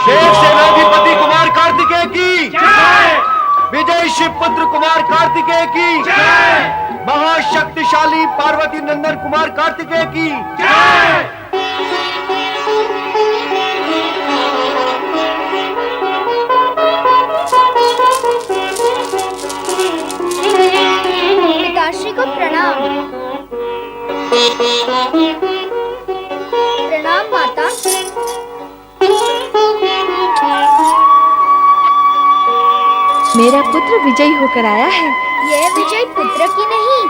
देव सेनाधिपति कुमार कार्तिकेय की जय। विजय शिवपुत्र कुमार कार्तिकेय की जय। महाशक्तिशाली पार्वती नंदन कुमार कार्तिकेय की जय। पिताश्री को प्रणाम। प्रणाम माता। मेरा पुत्र विजयी होकर आया है। यह विजय पुत्र की नहीं,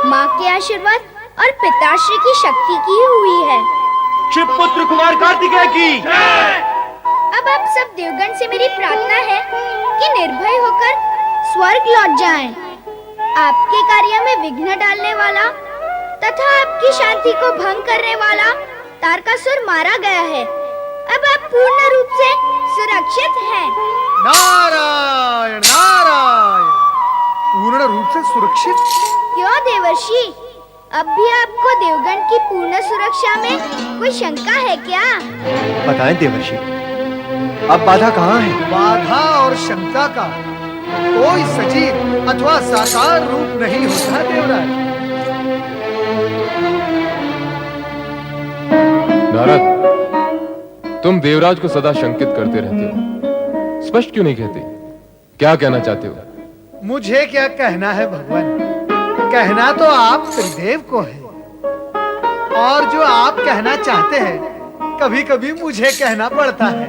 माँ के आशीर्वाद और पिताश्री की शक्ति की हुई है। शिवपुत्र कुमार कार्तिकेय की जय। अब आप सब देवगण से मेरी प्रार्थना है कि निर्भय होकर स्वर्ग लौट जाएं। आपके कार्य में विघ्न डालने वाला तथा आपकी शांति को भंग करने वाला तारकासुर मारा गया है। अब आप पूर्ण रूप से सुरक्षित हैं। नारायण नारायण। पूर्ण रूप से सुरक्षित? क्यों देवर्षि, अब भी आपको देवगण की पूर्ण सुरक्षा में कोई शंका है क्या? बताएं देवर्षि, अब बाधा कहाँ है? बाधा और शंका का कोई सजीव अथवा साकार रूप नहीं होता देवराज। नारद, तुम देवराज को सदा शंकित करते रहते हो, स्पष्ट क्यों नहीं कहते? क्या कहना चाहते हो? मुझे क्या कहना है भगवान, कहना तो आप त्रिदेव को है, और जो आप कहना चाहते हैं कभी कभी मुझे कहना पड़ता है।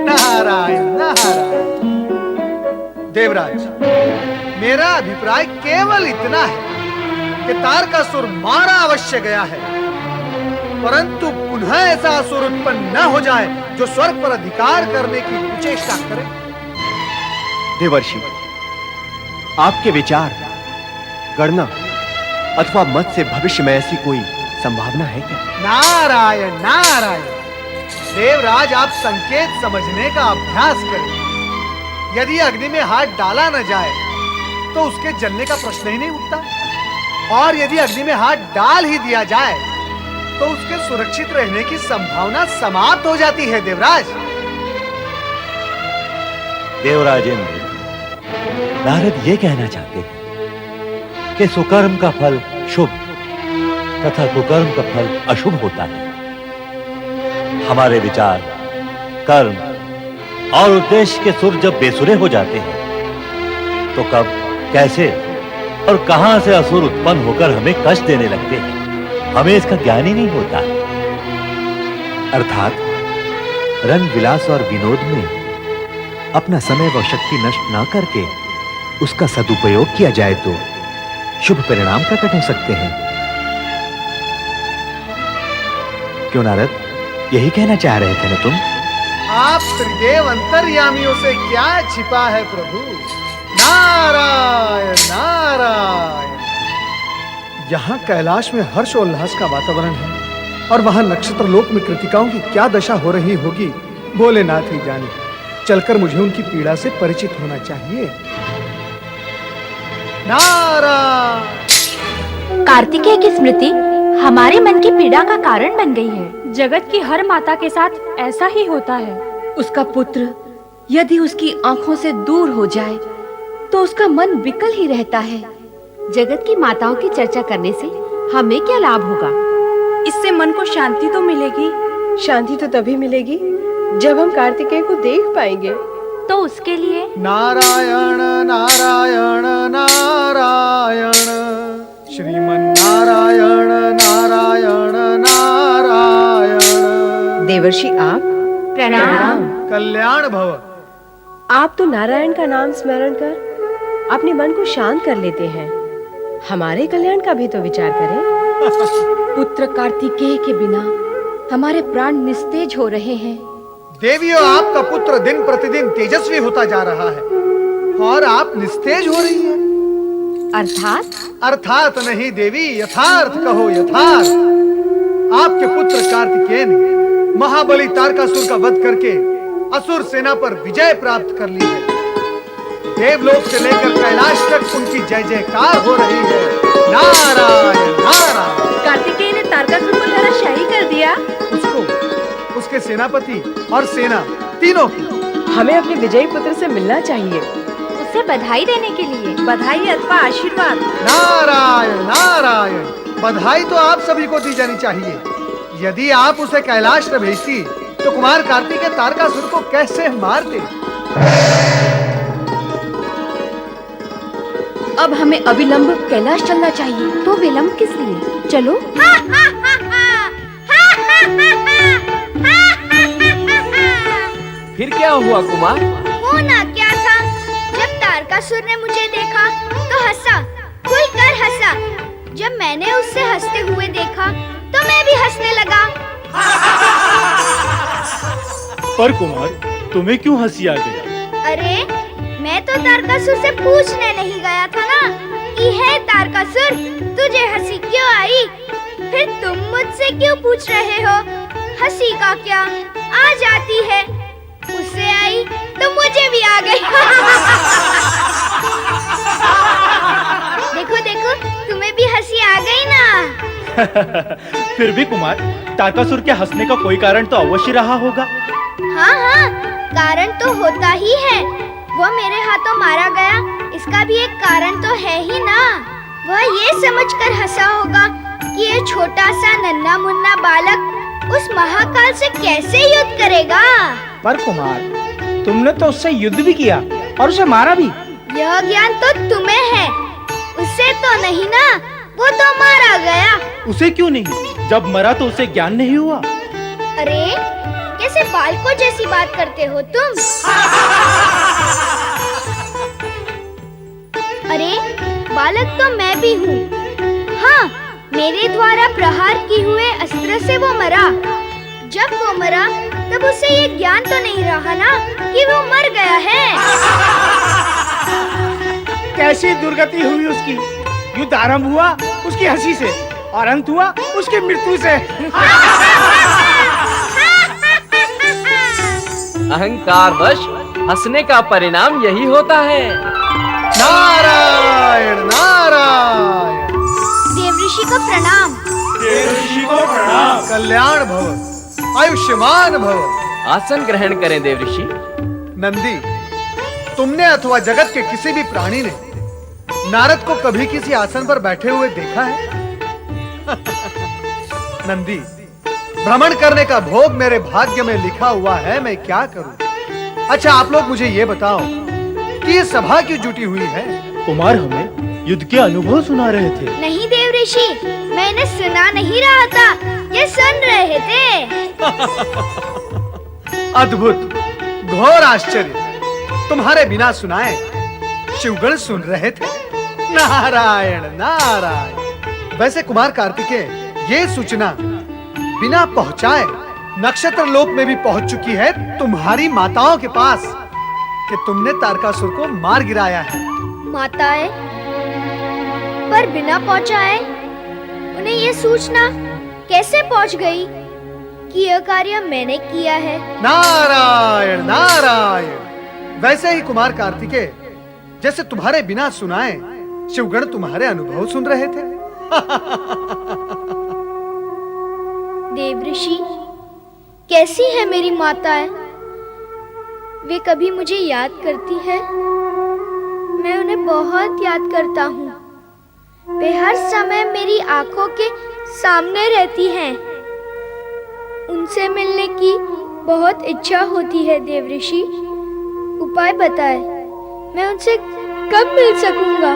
नारायण नारायण। देवराज, मेरा अभिप्राय केवल इतना है कि तारकासुर मारा अवश्य गया है, परंतु पुनः ऐसा असुर उत्पन्न न हो जाए जो स्वर्ग पर अधिकार करने की कुचेष्टा करे। देवर्षि, आपके विचार, गणना अथवा मत से भविष्य में ऐसी कोई संभावना है क्या? नारायण नारायण। देवराज, आप संकेत समझने का अभ्यास करें। यदि अग्नि में हाथ डाला न जाए तो उसके जलने का प्रश्न ही नहीं उठता, और यदि अग्नि में हाथ डाल ही दिया जाए तो उसके सुरक्षित रहने की संभावना समाप्त हो जाती है। देवराज, देवराजेंद्र, नारद ये कहना चाहते हैं कि सुकर्म का फल शुभ तथा कुकर्म का फल अशुभ होता है। हमारे विचार, कर्म और उद्देश्य के सुर जब बेसुरे हो जाते हैं तो कब, कैसे और कहां से असुर उत्पन्न होकर हमें कष्ट देने लगते हैं, हमें इसका ज्ञान ही नहीं होता। अर्थात रंग विलास और विनोद में अपना समय व शक्ति नष्ट न करके उसका सदुपयोग किया जाए तो शुभ परिणाम प्रकट हो सकते हैं। क्यों नारद, यही कहना चाह रहे थे ना तुम? आप त्रिदेव अंतर्यामियों से क्या छिपा है प्रभु? नारायण नारायण। यहाँ कैलाश में हर्षोल्लास का वातावरण है, और वहां नक्षत्र लोक में कृतिकाओं की क्या दशा हो रही होगी भोलेनाथ ही जाने। चलकर मुझे उनकी पीड़ा से परिचित होना चाहिए। नारायण। कार्तिकेय की स्मृति हमारे मन की पीड़ा का कारण बन गई है। जगत की हर माता के साथ ऐसा ही होता है। उसका पुत्र यदि उसकी आंखों से दूर हो जाए तो उसका मन विकल ही रहता है। जगत की माताओं की चर्चा करने से हमें क्या लाभ होगा? इससे मन को शांति तो मिलेगी। शांति तो तभी मिलेगी जब हम कार्तिकेय को देख पाएंगे। तो उसके लिए नारायण नारायण नारायण, श्रीमन नारायण नारायण नारायण। देवर्षि, आप प्रणाम। कल्याण भव। आप तो नारायण का नाम स्मरण कर अपने मन को शांत कर लेते हैं। हमारे कल्याण का भी तो विचार करें। पुत्र कार्तिकेय के बिना हमारे प्राण निस्तेज हो रहे हैं। देवियों, आपका पुत्र दिन प्रतिदिन तेजस्वी होता जा रहा है और आप निस्तेज हो रही हैं। अर्थात नहीं देवी, यथार्थ कहो, यथार्थ। आपके पुत्र कार्तिकेय ने महाबली तारकासुर का वध करके असुर सेना पर विजय प्राप्त कर ली है। देवलोक से लेकर कैलाश तक उनकी जय जयकार हो रही है। नारायण नारायण। कार्तिकेय ने तारकासुर को धराशायी कर दिया। उसको, उसके सेनापति और सेना तीनों की। हमें अपने विजयी पुत्र से मिलना चाहिए, उसे बधाई देने के लिए। बधाई अथवा आशीर्वाद। नारायण नारायण, बधाई तो आप सभी को दी जानी चाहिए। यदि आप उसे कैलाश न भेजती तो कुमार कार्तिकेय तारकासुर को कैसे मारते। अब हमें अविलंब कैलाश चलना चाहिए। तो विलंब किस लिए? चलो। फिर क्या हुआ कुमार? होना क्या था, जब तारकासुर ने मुझे देखा तो हंसा, खुलकर हंसा। जब मैंने उससे हंसते हुए देखा तो मैं भी हंसने लगा। पर कुमार, तुम्हें क्यों हंसी आ गई? अरे मैं तो तारकासुर से पूछने नहीं गया था ना कि हे तारकासुर, तुझे हंसी क्यों आई? फिर तुम मुझसे क्यों पूछ रहे हो? हंसी का क्या, आ जाती है। उसे आई तो मुझे भी आ गई। देखो देखो, तुम्हें भी हंसी आ गई ना। फिर भी कुमार, तारकासुर के हंसने का कोई कारण तो अवश्य रहा होगा। हाँ हाँ, कारण तो होता ही है। वो मेरे हाथों मारा गया, इसका भी एक कारण तो है ही ना। वह ये समझकर हंसा होगा कि ये छोटा सा नन्हा मुन्ना बालक उस महाकाल से कैसे युद्ध करेगा। पर कुमार, तुमने तो उससे युद्ध भी किया और उसे मारा भी। यह ज्ञान तो तुम्हें है, उसे तो नहीं ना। वो तो मारा गया। उसे क्यों नहीं? जब मरा तो उसे ज्ञान नहीं हुआ। अरे कैसे बालकों जैसी बात करते हो तुम? अरे बालक तो मैं भी हूँ। हाँ, मेरे द्वारा प्रहार किए हुए अस्त्र से वो मरा। जब वो मरा तब उसे ये ज्ञान तो नहीं रहा ना कि वो मर गया है। कैसी दुर्गति हुई उसकी। युद्ध आरंभ हुआ उसकी हंसी से और अंत हुआ उसकी मृत्यु से। अहंकारवश हंसने का परिणाम यही होता है। नारायण नारायण। देवऋषि को प्रणाम। देवऋषि को प्रणाम। कल्याण भव, आयुष्मान भव। आसन ग्रहण करें देवऋषि। नंदी, तुमने अथवा जगत के किसी भी प्राणी ने नारद को कभी किसी आसन पर बैठे हुए देखा है? नंदी, भ्रमण करने का भोग मेरे भाग्य में लिखा हुआ है, मैं क्या करूं? अच्छा, आप लोग मुझे ये बताओ कि ये सभा क्यों जुटी हुई है? कुमार हमें युद्ध के अनुभव सुना रहे थे। नहीं देवऋषि, मैंने सुना नहीं रहा था, ये सुन रहे थे। अद्भुत, घोर आश्चर्य। तुम्हारे बिना सुनाए शिवगण सुन रहे थे। नारायण नारायण। वैसे कुमार कार्तिकेय, ये सूचना बिना पहुंचाए नक्षत्र लोक में भी पहुंच चुकी है तुम्हारी माताओं के पास कि तुमने तारकासुर को मार गिराया है। माताएं? पर बिना पहुंचाए उन्हें ये सूचना कैसे पहुंच गई कि यह कार्य मैंने किया है? नारायण नारायण। वैसे ही कुमार कार्तिकेय, जैसे तुम्हारे बिना सुनाए शिवगण तुम्हारे अनुभव सुन रहे थे। देवऋषि, कैसी है मेरी माताएं? वे कभी मुझे याद करती है? मैं उन्हें बहुत याद करता हूँ। वे हर समय मेरी आंखों के सामने रहती हैं। उनसे मिलने की बहुत इच्छा होती है देवऋषि। उपाय बताए, मैं उनसे कब मिल सकूंगा?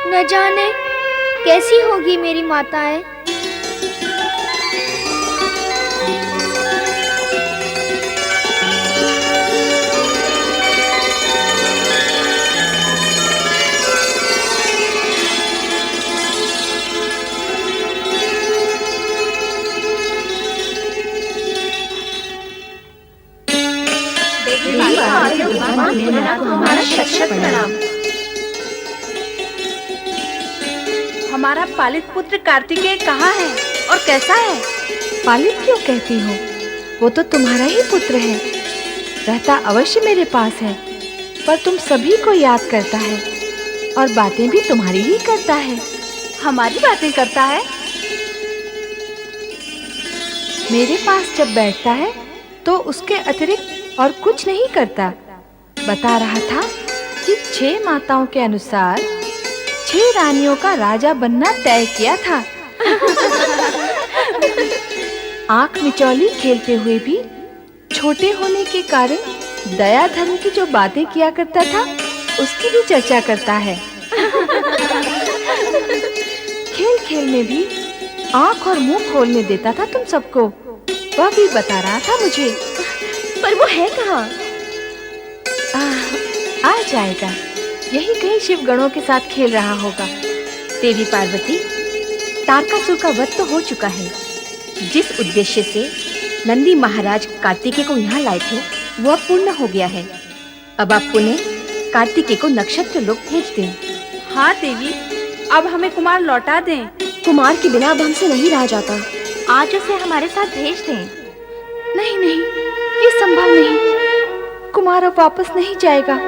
न जाने कैसी होगी मेरी माताएं। हमारा पालित पुत्र कार्तिकेय कहाँ है और कैसा है? पालित क्यों कहती हो? वो तो तुम्हारा ही पुत्र है। रहता अवश्य मेरे पास है, पर तुम सभी को याद करता है और बातें भी तुम्हारी ही करता है। हमारी बातें करता है? मेरे पास जब बैठता है तो उसके अतिरिक्त और कुछ नहीं करता। बता रहा था कि 6 माताओं के अनुसार 6 रानियों का राजा बनना तय किया था। आंख मिचौली खेलते हुए भी छोटे होने के कारण दया धर्म की जो बातें किया करता था उसकी भी चर्चा करता है। खेल खेल में भी आंख और मुंह खोलने देता था तुम सबको, वह भी बता रहा था मुझे। पर वो है कहाँ? आ जाएगा, यही कहीं शिव गणों के साथ खेल रहा होगा। देवी पार्वती, तारकासुर का वध तो हो चुका है। जिस उद्देश्य से नंदी महाराज कार्तिकेय को यहाँ लाए थे वो अब पूर्ण हो गया है। अब आप पुनः कार्तिकेय को नक्षत्र लोक भेज दें। हाँ देवी, अब हमें कुमार लौटा दें। कुमार के बिना अब हमसे नहीं रहा जाता। आज उसे हमारे साथ भेज दें। नहीं नहीं, ये संभव नहीं। कुमार अब वापस नहीं जाएगा।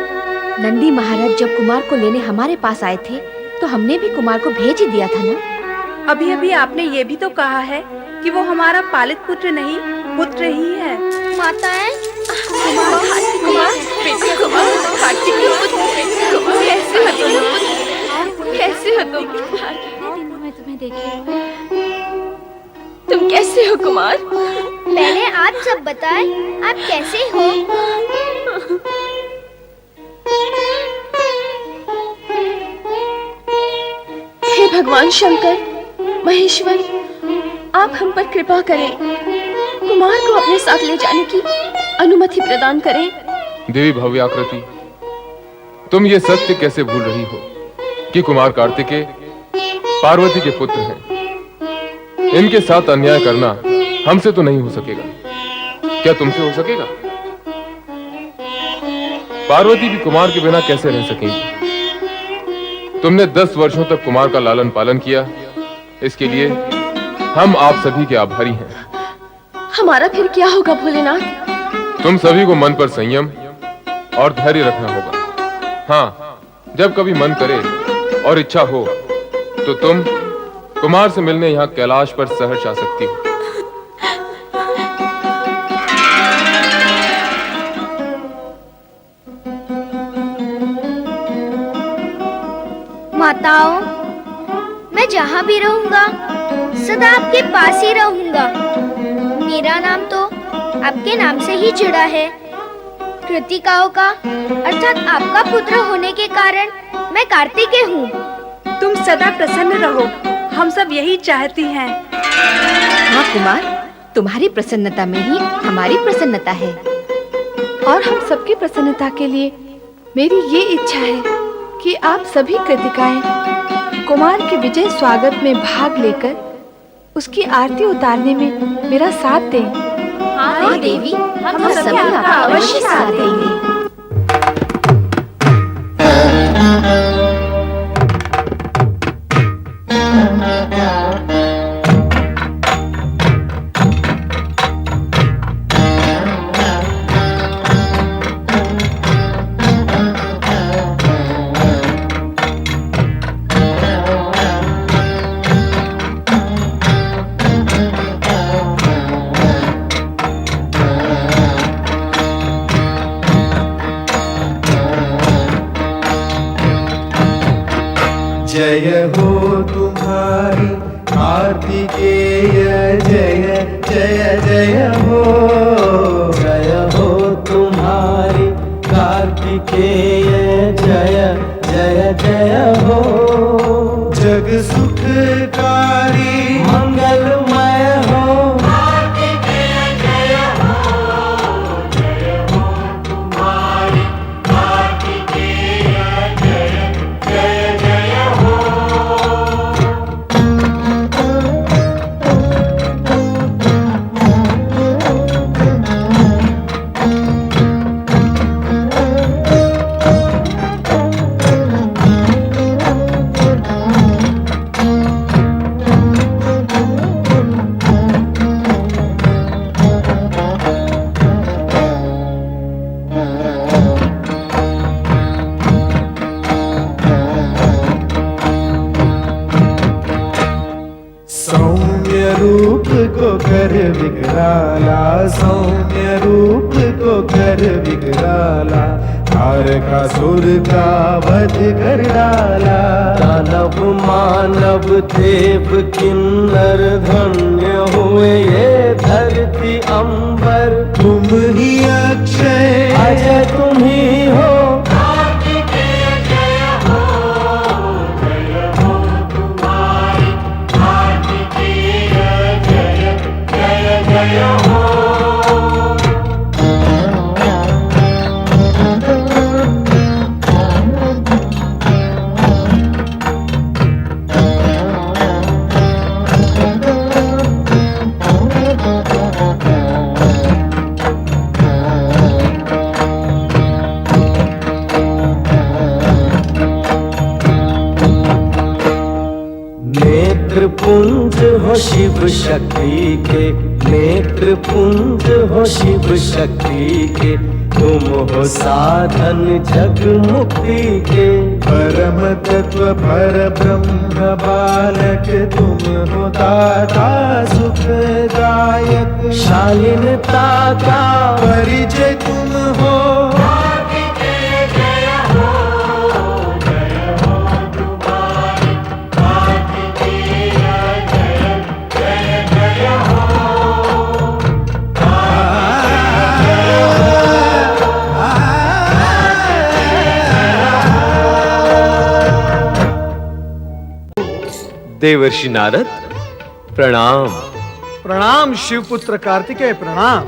नंदी महाराज जब कुमार को लेने हमारे पास आए थे तो हमने भी कुमार को भेज ही दिया था ना। अभी अभी आपने ये भी तो कहा है कि वो हमारा पालित पुत्र नहीं, पुत्र ही है। माताएं, कैसे हो तुम? तुम्हें देखे तुम कैसे हो कुमार? पहले आप सब बताएं, आप कैसे हो? हे भगवान शंकर, महेश्वर, आप हम पर कृपा करें। कुमार को अपने साथ ले जाने की अनुमति प्रदान करें। देवी भव्याकृति, तुम ये सत्य कैसे भूल रही हो कि कुमार कार्तिकेय पार्वती के पुत्र हैं। इनके साथ अन्याय करना हमसे तो नहीं हो सकेगा। क्या तुमसे हो सकेगा? पार्वती भी कुमार के बिना कैसे रह सकेंगी? तुमने 10 वर्षों तक कुमार का लालन पालन किया, इसके लिए हम आप सभी के आभारी हैं। हमारा फिर क्या होगा भोलेनाथ? तुम सभी को मन पर संयम और धैर्य रखना होगा। हाँ, जब कभी मन करे और इच्छा हो तो तुम कुमार से मिलने यहाँ कैलाश पर सहर्ष आ सकती हो। माताओं, मैं जहाँ भी रहूंगा सदा आपके पास ही रहूंगा। मेरा नाम तो आपके नाम से ही जुड़ा है। कृतिकाओं का अर्थात आपका पुत्र होने के कारण मैं कार्तिकेय हूँ। तुम सदा प्रसन्न रहो, हम सब यही चाहती हैं। हाँ कुमार, तुम्हारी प्रसन्नता में ही हमारी प्रसन्नता है। और हम सबकी प्रसन्नता के लिए मेरी ये इच्छा है कि आप सभी कृतिकाएं कुमार के विजय स्वागत में भाग लेकर उसकी आरती उतारने में मेरा साथ दें। हाँ देवी, हम सभी आपका अवश्य साथ देंगे। जय हो तुम्हारी कार्तिकेय, जय जय जय हो। जय हो तुम्हारी कार्तिकेय, जय जय जय हो। जग सुखकारी मंगलमय हो। कार्तिकेय जय हो। जय हो तुम्हारी कार्तिकेय, जय जय जय हो। विकराला, सौम्य रूप को कर विकराला, तारकासुर का वध कर डाला। दानव मानव देव किन्नर धन्य हुए ये धरती अंबर, तुम ही अक्षय अजय तुम ही हो। पुंज हो शिव शक्ति के, नेत्र पुंज हो शिव शक्ति के, तुम हो साधन जग मुक्ति के। परम तत्व पर ब्रह्म बालक तुम हो दाता सुखदायक, शालीनता का परिचय तुम हो। देवर्षि नारद प्रणाम। प्रणाम शिवपुत्र कार्तिकेय प्रणाम।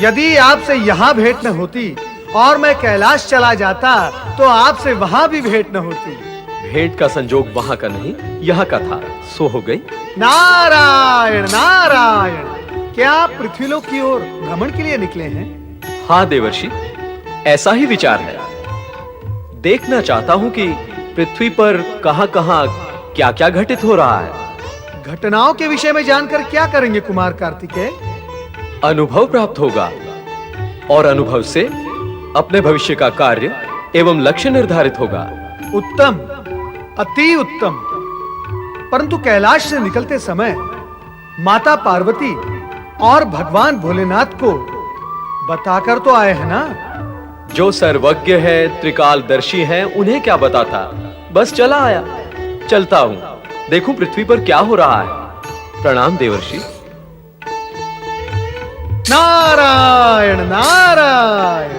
यदि आपसे यहाँ भेंट न होती और मैं कैलाश चला जाता तो आपसे वहाँ भी भेंट न होती। भेंट का संजोग वहाँ का नहीं यहाँ का था, सो हो गई। नारायण नारायण, क्या आप पृथ्वीलोक की ओर भ्रमण के लिए निकले हैं? हाँ देवर्षि, ऐसा ही विचार है। देखना चाहता हूँ कि पृथ्वी पर कहाँ-कहाँ क्या क्या घटित हो रहा है। घटनाओं के विषय में जानकर क्या करेंगे कुमार कार्तिकेय? अनुभव प्राप्त होगा और अनुभव से अपने भविष्य का कार्य एवं लक्ष्य निर्धारित होगा। उत्तम, अति उत्तम। परंतु कैलाश से निकलते समय माता पार्वती और भगवान भोलेनाथ को बताकर तो आए हैं ना? जो सर्वज्ञ है, त्रिकालदर्शी है, उन्हें क्या बताता, बस चला आया। चलता हूं, देखूं पृथ्वी पर क्या हो रहा है। प्रणाम देवर्षि। नारायण नारायण।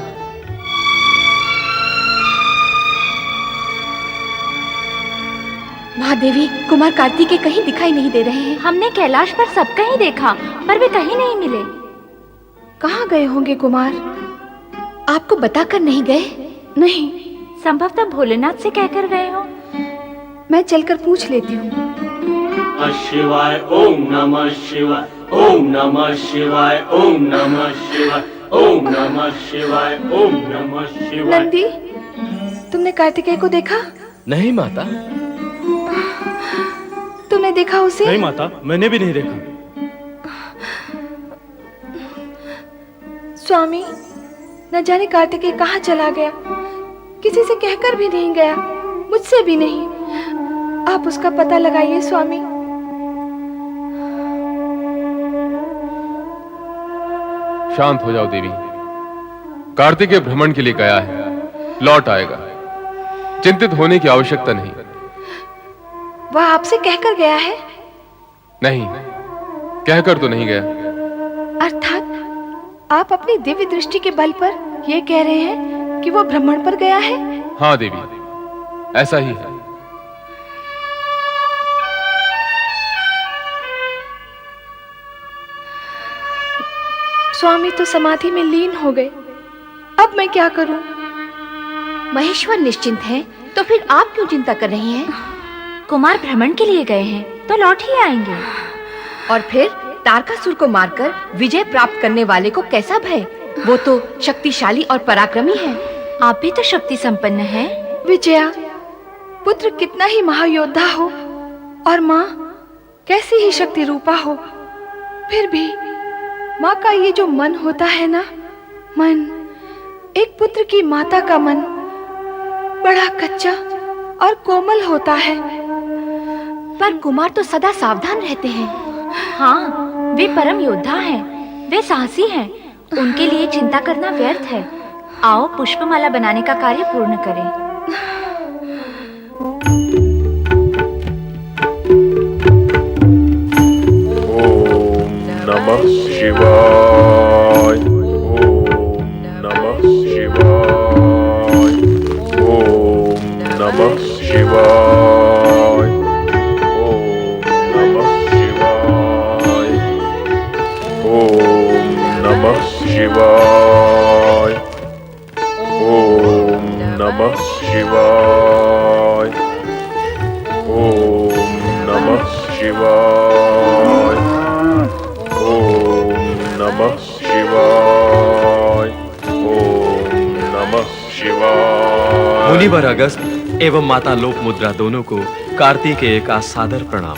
महादेवी, कुमार कार्तिकेय कहीं दिखाई नहीं दे रहे हैं। हमने कैलाश पर सब कहीं देखा पर वे कहीं नहीं मिले। कहाँ गए होंगे कुमार? आपको बताकर नहीं गए? नहीं, संभवतः भोलेनाथ से कहकर गए हो। मैं चलकर पूछ लेती हूँ। शिवाय ओम नमः शिवाय, ओम नमः शिवाय, ओम नमः शिवाय, ओम नमः शिवाय, ओम नमः शिवाय। नंदी, तुमने कार्तिकेय को देखा? नहीं माता। तुमने देखा उसे? नहीं माता, मैंने भी नहीं देखा। स्वामी, न जाने कार्तिकेय कहाँ चला गया। किसी से कहकर भी नहीं गया, मुझसे भी नहीं। आप उसका पता लगाइए स्वामी। शांत हो जाओ देवी। कार्तिकेय भ्रमण के लिए गया है, लौट आएगा। चिंतित होने की आवश्यकता नहीं। वह आपसे कहकर गया है? नहीं, कहकर तो नहीं गया। अर्थात आप अपनी दिव्य दृष्टि के बल पर यह कह रहे हैं कि वो भ्रमण पर गया है? हाँ देवी, ऐसा ही है। स्वामी तो समाधि में लीन हो गए। अब मैं क्या करूं? महेश्वर निश्चिंत हैं, तो फिर आप क्यों चिंता कर रही हैं? कुमार भ्रमण के लिए गए हैं तो लौट ही आएंगे। और फिर तारकासुर को मारकर विजय प्राप्त करने वाले को कैसा भय? वो तो शक्तिशाली और पराक्रमी है। आप भी तो शक्ति संपन्न हैं। विजया, पुत्र कितना ही महायोद्धा हो और माँ कैसी ही शक्ति रूपा हो, फिर भी माँ का ये जो मन होता है ना, मन, एक पुत्र की माता का मन बड़ा कच्चा और कोमल होता है। पर कुमार तो सदा सावधान रहते हैं। हाँ, वे परम योद्धा हैं, वे साहसी हैं। उनके लिए चिंता करना व्यर्थ है। आओ पुष्पमाला बनाने का कार्य पूर्ण करें। नमः शिवाय। ओम नमः शिवाय। ओम नमः शिवाय। ओम नमः शिवाय। ओम नमः शिवाय। ओम नमः शिवाय। ओम नमः शिवाय। ओम नमः शिवाय। मुनिवर अगस्त एवं माता लोक मुद्रा दोनों को कार्तिकेय का सादर प्रणाम।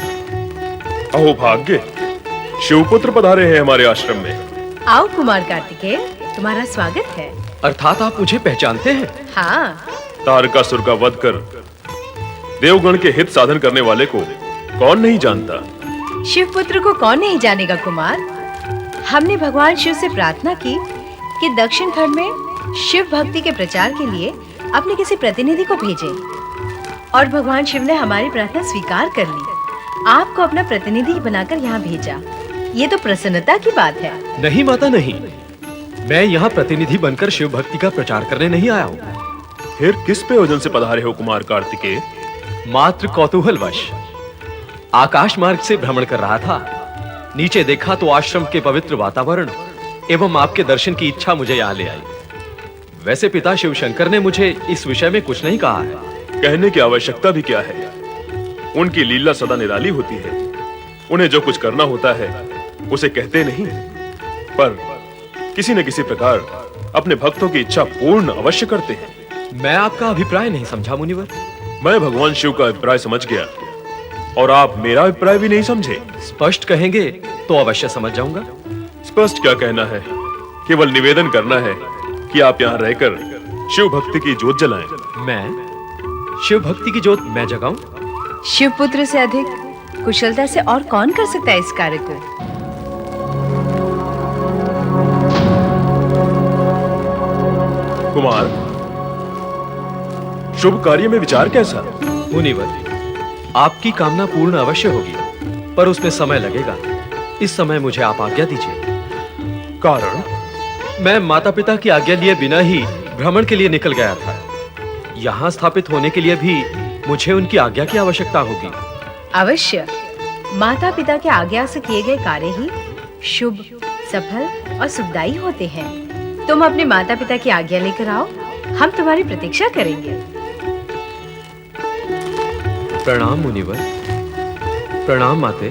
अहो भाग्य, शिवपुत्र पधारे हैं हमारे आश्रम में। आओ कुमार कार्तिकेय, तुम्हारा स्वागत है। अर्थात आप मुझे पहचानते हैं? हाँ। तारकासुर का वध कर देवगण के हित साधन करने वाले को कौन नहीं जानता। शिवपुत्र को कौन नहीं जानेगा कुमार। हमने भगवान शिव से प्रार्थना की कि दक्षिण खंड में शिव भक्ति के प्रचार के लिए अपने किसी प्रतिनिधि को भेजें, और भगवान शिव ने हमारी प्रार्थना स्वीकार कर ली। आपको अपना प्रतिनिधि बनाकर यहाँ भेजा। ये तो प्रसन्नता की बात है। नहीं माता नहीं, मैं यहाँ प्रतिनिधि बनकर शिव भक्ति का प्रचार करने नहीं आया हूँ। फिर किस प्रयोजन से पधारे हो कुमार कार्तिकेय? मात्र कौतूहलवश आकाश मार्ग से भ्रमण कर रहा था। नीचे देखा तो आश्रम के पवित्र वातावरण एवं आपके दर्शन की इच्छा मुझे यहाँ ले आई। वैसे पिता शिव शंकर ने मुझे इस विषय में कुछ नहीं कहा है। कहने की आवश्यकता भी क्या है। उनकी लीला सदा निराली होती है। उन्हें जो कुछ करना होता है उसे कहते नहीं, पर किसी न किसी प्रकार अपने भक्तों की इच्छा पूर्ण अवश्य करते हैं। मैं आपका अभिप्राय नहीं समझा मुनिवर। मैं भगवान शिव का अभिप्राय समझ गया, और आप मेरा अभिप्राय भी नहीं समझे। स्पष्ट कहेंगे तो अवश्य समझ जाऊंगा। स्पष्ट क्या कहना है, केवल निवेदन करना है कि आप यहाँ रहकर शिव भक्ति की ज्योत जलाएं। मैं शिव भक्ति की ज्योत मैं जगाऊं? शिवपुत्र से अधिक कुशलता से और कौन कर सकता है इस कार्य को। कुमार, शुभ कार्य में विचार कैसा? मुनिवर, आपकी कामना पूर्ण अवश्य होगी, पर उसमें समय लगेगा। इस समय मुझे आप आज्ञा दीजिए। कारण? मैं माता पिता की आज्ञा लिए बिना ही भ्रमण के लिए निकल गया था। यहाँ स्थापित होने के लिए भी मुझे उनकी आज्ञा की आवश्यकता होगी। अवश्य। माता पिता के आज्ञा से किए गए कार्य ही शुभ, सफल और सुखदायी होते हैं। तुम अपने माता पिता की आज्ञा लेकर आओ, हम तुम्हारी प्रतीक्षा करेंगे। प्रणाम मुनिवर। प्रणाम माते।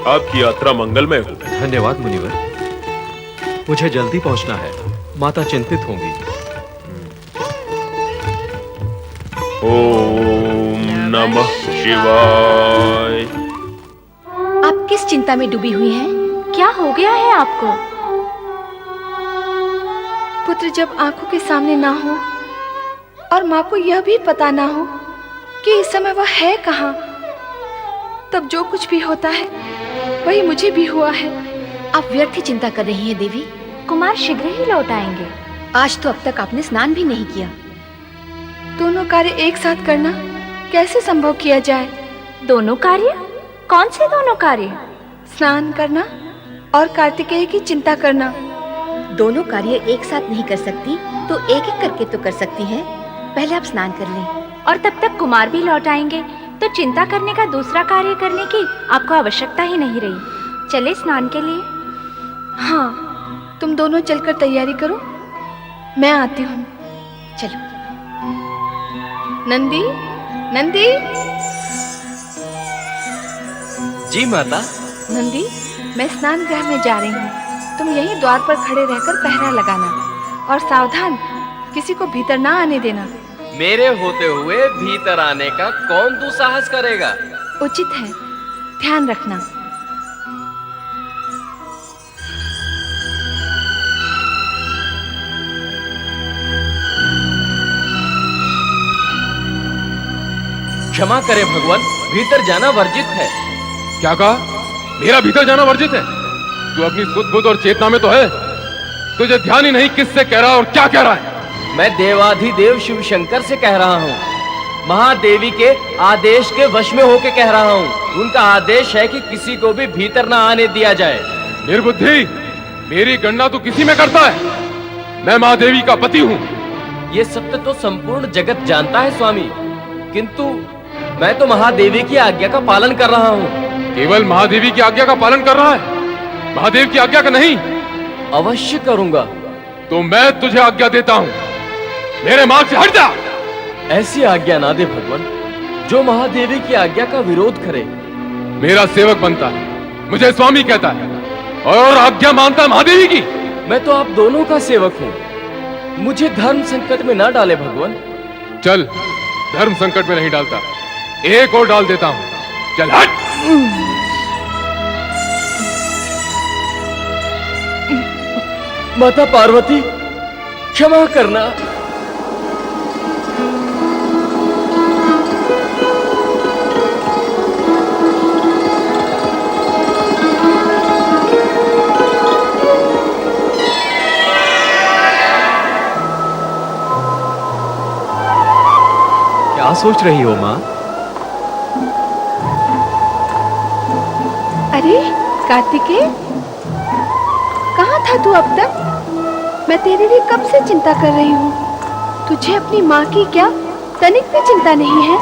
आपकी यात्रा मंगलमय हो। धन्यवाद मुनिवर। मुझे जल्दी पहुंचना है, माता चिंतित होंगी। ओम नमः शिवाय। आप किस चिंता में डूबी हुई हैं? क्या हो गया है आपको? पुत्र जब आंखों के सामने ना हो और माँ को यह भी पता ना हो कि इस समय वह है कहाँ, तब जो कुछ भी होता है वही मुझे भी हुआ है। आप व्यर्थ ही चिंता कर रही हैं देवी। कुमार शीघ्र ही लौट आएंगे। आज तो अब तक आपने स्नान भी नहीं किया। दोनों कार्य एक साथ करना कैसे संभव किया जाए? दोनों कार्य? कौन से दोनों कार्य? स्नान करना और कार्तिकेय की चिंता करना। दोनों कार्य एक साथ नहीं कर सकती तो एक एक करके तो कर सकती हैं। पहले आप स्नान कर लें। और तब तक कुमार भी लौट आएंगे तो चिंता करने का दूसरा कार्य करने की आपको आवश्यकता ही नहीं रही। चले स्नान के लिए। हाँ, तुम दोनों चलकर तैयारी करो, मैं आती हूँ। चलो। नंदी, नंदी। जी माता। नंदी, मैं स्नान गृह में जा रही हूँ। तुम यहीं द्वार पर खड़े रहकर पहरा लगाना, और सावधान, किसी को भीतर ना आने देना। मेरे होते हुए भीतर आने का कौन दुस्साहस करेगा? उचित है, ध्यान रखना। क्षमा करें भगवान, भीतर जाना वर्जित है। क्या कहा? मेरा भीतर जाना वर्जित है? तू अपनी सुध बुध और चेतना में तो है, तुझे ध्यान ही नहीं किससे कह रहा और क्या कह रहा है। मैं देवाधिदेव शिव शंकर से कह रहा हूँ, महादेवी के आदेश के वश में होके कह रहा हूँ। उनका आदेश है कि किसी को भी भीतर ना आने दिया जाए। निर्बुद्धि, मेरी गणना तू किसी में करता है? मैं महादेवी का पति हूँ। ये सत्य तो संपूर्ण जगत जानता है स्वामी, किंतु मैं तो महादेवी की आज्ञा का पालन कर रहा हूँ। केवल महादेवी की आज्ञा का पालन कर रहा है, महादेव की आज्ञा का नहीं? अवश्य करूंगा। तो मैं तुझे आज्ञा देता हूँ, मेरे मार्ग से हट जा। ऐसी आज्ञा ना दे भगवान जो महादेवी की आज्ञा का विरोध करे। मेरा सेवक बनता है, मुझे स्वामी कहता है और आज्ञा मानता है महादेवी की। मैं तो आप दोनों का सेवक हूँ, मुझे धर्म संकट में ना डाले भगवान। चल, धर्म संकट में नहीं डालता, एक और डाल देता हूँ। चल हट। माता पार्वती, क्षमा करना। क्या सोच रही हो माँ? अरे कार्तिकेय, कहाँ था तू अब तक? मैं तेरे लिए कब से चिंता कर रही हूँ। तुझे अपनी माँ की क्या तनिक भी चिंता नहीं है?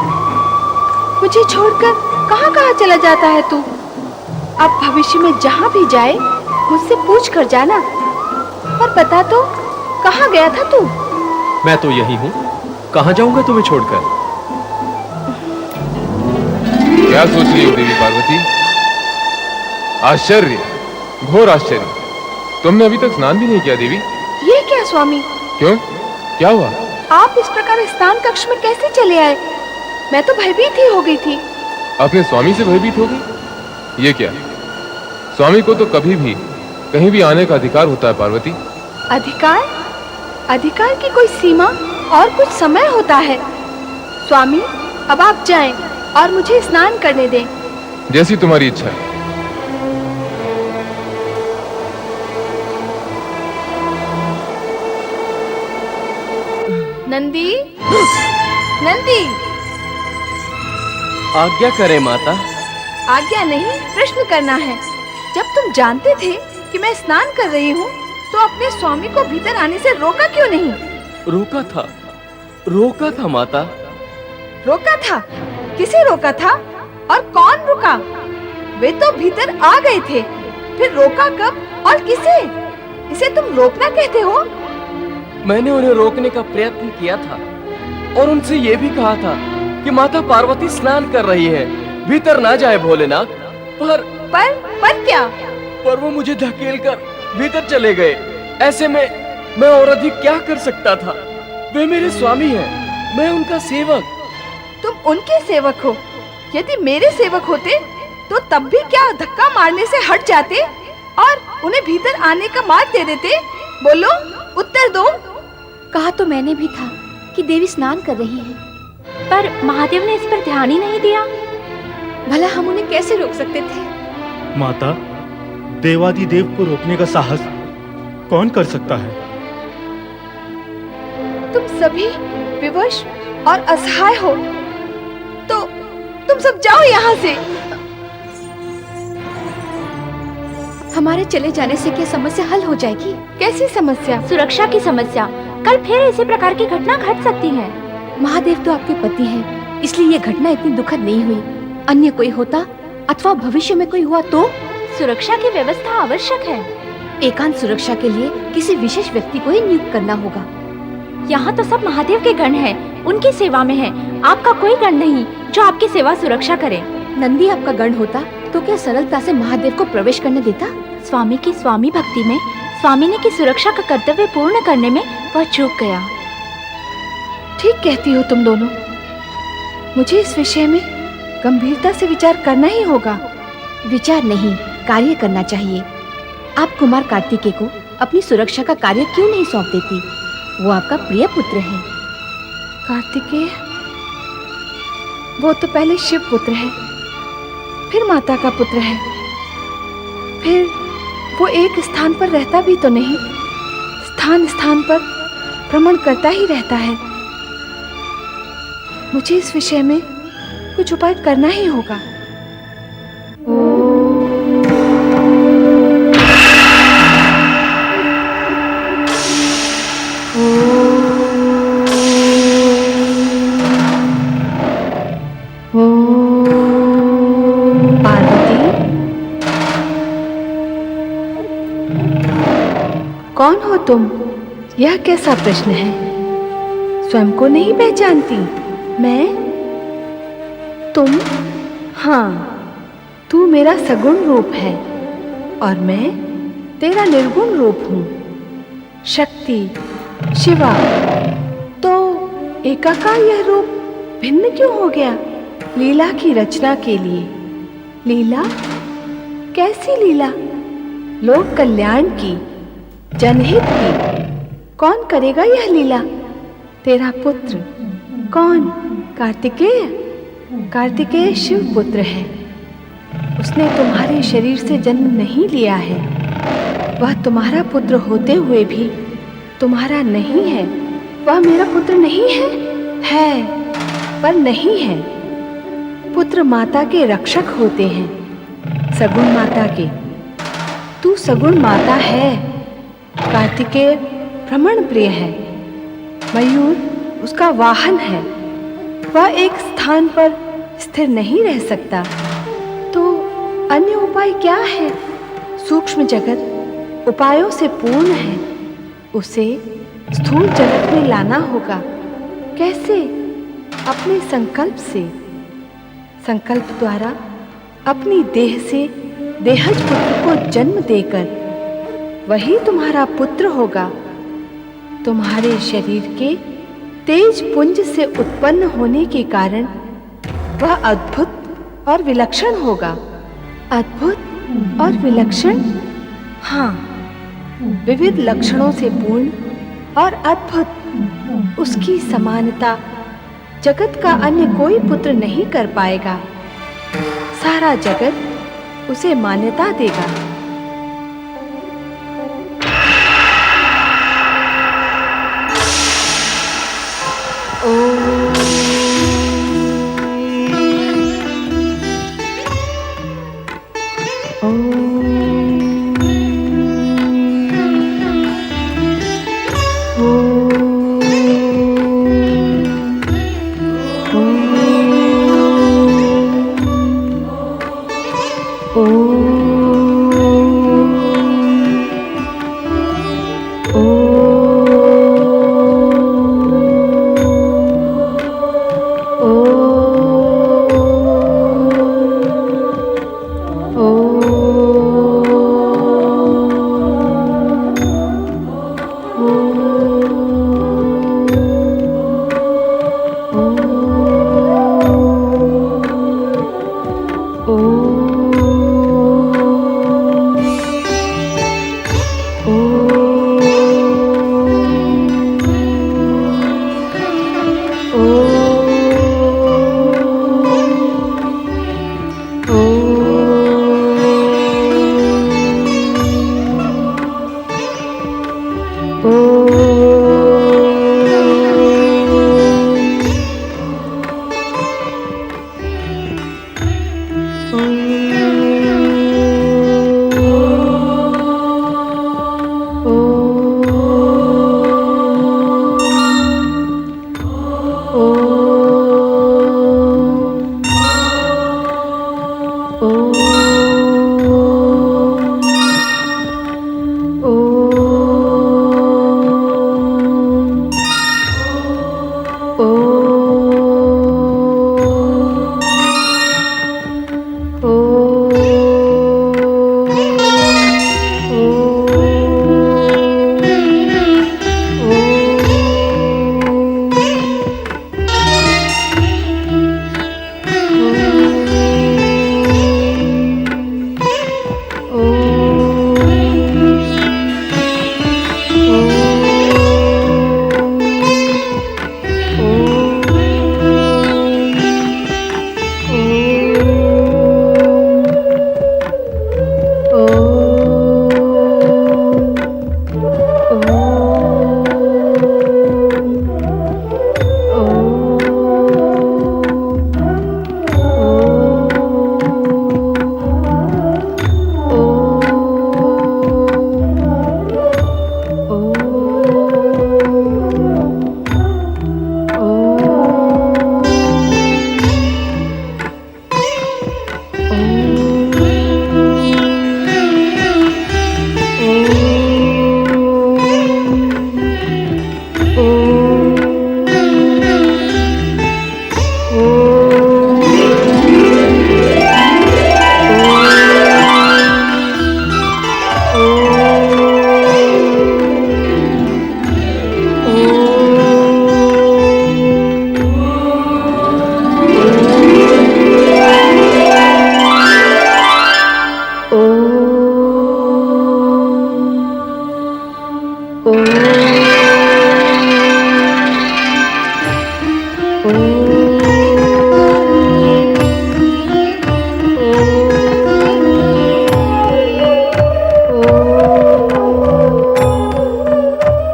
मुझे छोड़कर कहाँ कहाँ चला जाता है तू? अब भविष्य में जहाँ भी जाए मुझसे पूछ कर जाना। और बता तो, कहाँ गया था तू? मैं तो यही हूँ, कहाँ जाऊंगा तुम्हें छोड़कर? क्या सोच रही हो देवी पार्वती? आश्चर्य, घोर आश्चर्य। तुमने अभी तक स्नान भी नहीं किया देवी। ये क्या स्वामी? क्यों, क्या हुआ? आप इस प्रकार स्नान कक्ष में कैसे चले आए? मैं तो भयभीत ही हो गई थी। अपने स्वामी से भयभीत हो गई? ये क्या, स्वामी को तो कभी भी कहीं भी आने का अधिकार होता है पार्वती। अधिकार? अधिकार की कोई सीमा और कुछ समय होता है। स्वामी, अब आप जाएं और मुझे स्नान करने दें। जैसी तुम्हारी इच्छा है। नंदी, नंदी। आज्ञा करे माता। आज्ञा नहीं, प्रश्न करना है। जब तुम जानते थे कि मैं स्नान कर रही हूँ, तो अपने स्वामी को भीतर आने से रोका क्यों नहीं? रोका था माता। रोका था? किसे रोका था और कौन रुका? वे तो भीतर आ गए थे, फिर रोका कब और किसे? इसे तुम रोकना कहते हो? मैंने उन्हें रोकने का प्रयत्न किया था और उनसे ये भी कहा था कि माता पार्वती स्नान कर रही है, भीतर ना जाए भोलेनाथ। पर क्या? पर वो मुझे धकेल कर भीतर चले गए। ऐसे में मैं और अधिक क्या कर सकता था? वे मेरे स्वामी हैं, मैं उनका सेवक। तुम उनके सेवक हो? यदि मेरे सेवक होते तो तब भी क्या धक्का मारने से हट जाते और उन्हें भीतर आने का मार्ग दे देते? बोलो, उत्तर दो। कहा तो मैंने भी था कि देवी स्नान कर रही है, पर महादेव ने इस पर ध्यान ही नहीं दिया। भला हम उन्हें कैसे रोक सकते थे? माता, देवादिदेव को रोकने का साहस कौन कर सकता है? तुम सभी विवश और असहाय हो, तो तुम सब जाओ यहाँ से। हमारे चले जाने से क्या समस्या हल हो जाएगी? कैसी समस्या? सुरक्षा की समस्या। कल फिर इसी प्रकार की घटना घट सकती है। महादेव तो आपके पति हैं, इसलिए ये घटना इतनी दुखद नहीं हुई। अन्य कोई होता अथवा भविष्य में कोई हुआ तो? सुरक्षा की व्यवस्था आवश्यक है। एकांत सुरक्षा के लिए किसी विशेष व्यक्ति को ही नियुक्त करना होगा। यहाँ तो सब महादेव के गण हैं, उनकी सेवा में हैं। आपका कोई गण नहीं जो आपकी सेवा सुरक्षा करे। नंदी आपका गण होता तो क्या सरलता से महादेव को प्रवेश करने देता? स्वामी की स्वामी भक्ति में स्वामिनी की सुरक्षा का कर्तव्य पूर्ण करने में वह चूक गया। ठीक कहती हो तुम दोनों। मुझे इस विषय में गंभीरता से विचार करना ही होगा। विचार नहीं, कार्य करना चाहिए। आप कुमार कार्तिकेय को अपनी सुरक्षा का कार्य क्यों नहीं सौंप देती? वो आपका प्रिय पुत्र है। कार्तिकेय? वो तो पहले शिव पुत्र है, फिर माता का पुत्र है, फिर वो एक स्थान पर रहता भी तो नहीं, स्थान स्थान पर भ्रमण करता ही रहता है। मुझे इस विषय में कुछ उपाय करना ही होगा। कौन हो तुम? यह कैसा प्रश्न है? स्वयं को नहीं पहचानती? मैं? तुम? हाँ, तू मेरा सगुण रूप है और मैं तेरा निर्गुण रूप हूँ। शक्ति, शिवा। तो एकाकार यह रूप भिन्न क्यों हो गया? लीला की रचना के लिए। लीला? कैसी लीला? लोक कल्याण की, जनहित की। कौन करेगा यह लीला? तेरा पुत्र। कौन? कार्तिकेय। कार्तिकेय शिव पुत्र है। उसने तुम्हारे शरीर से जन्म नहीं लिया है। वह तुम्हारा पुत्र होते हुए भी तुम्हारा नहीं है। वह मेरा पुत्र नहीं है? है, पर नहीं है। पुत्र माता के रक्षक होते हैं, सगुण माता के। तू सगुण माता है। कार्तिकेय भ्रमण प्रिय है। मयूर उसका वाहन है। वह एक स्थान पर स्थिर नहीं रह सकता। तो अन्य उपाय क्या है? सूक्ष्म जगत उपायों से पूर्ण है। उसे स्थूल जगत में लाना होगा। कैसे? अपने संकल्प से। संकल्प द्वारा अपनी देह से देहज पुत्र को जन्म देकर वही तुम्हारा पुत्र होगा। तुम्हारे शरीर के तेज पुंज से उत्पन्न होने के कारण वह अद्भुत और विलक्षण होगा। अद्भुत और विलक्षण? हाँ, विविध लक्षणों से पूर्ण और अद्भुत। उसकी समानता जगत का अन्य कोई पुत्र नहीं कर पाएगा। सारा जगत उसे मान्यता देगा।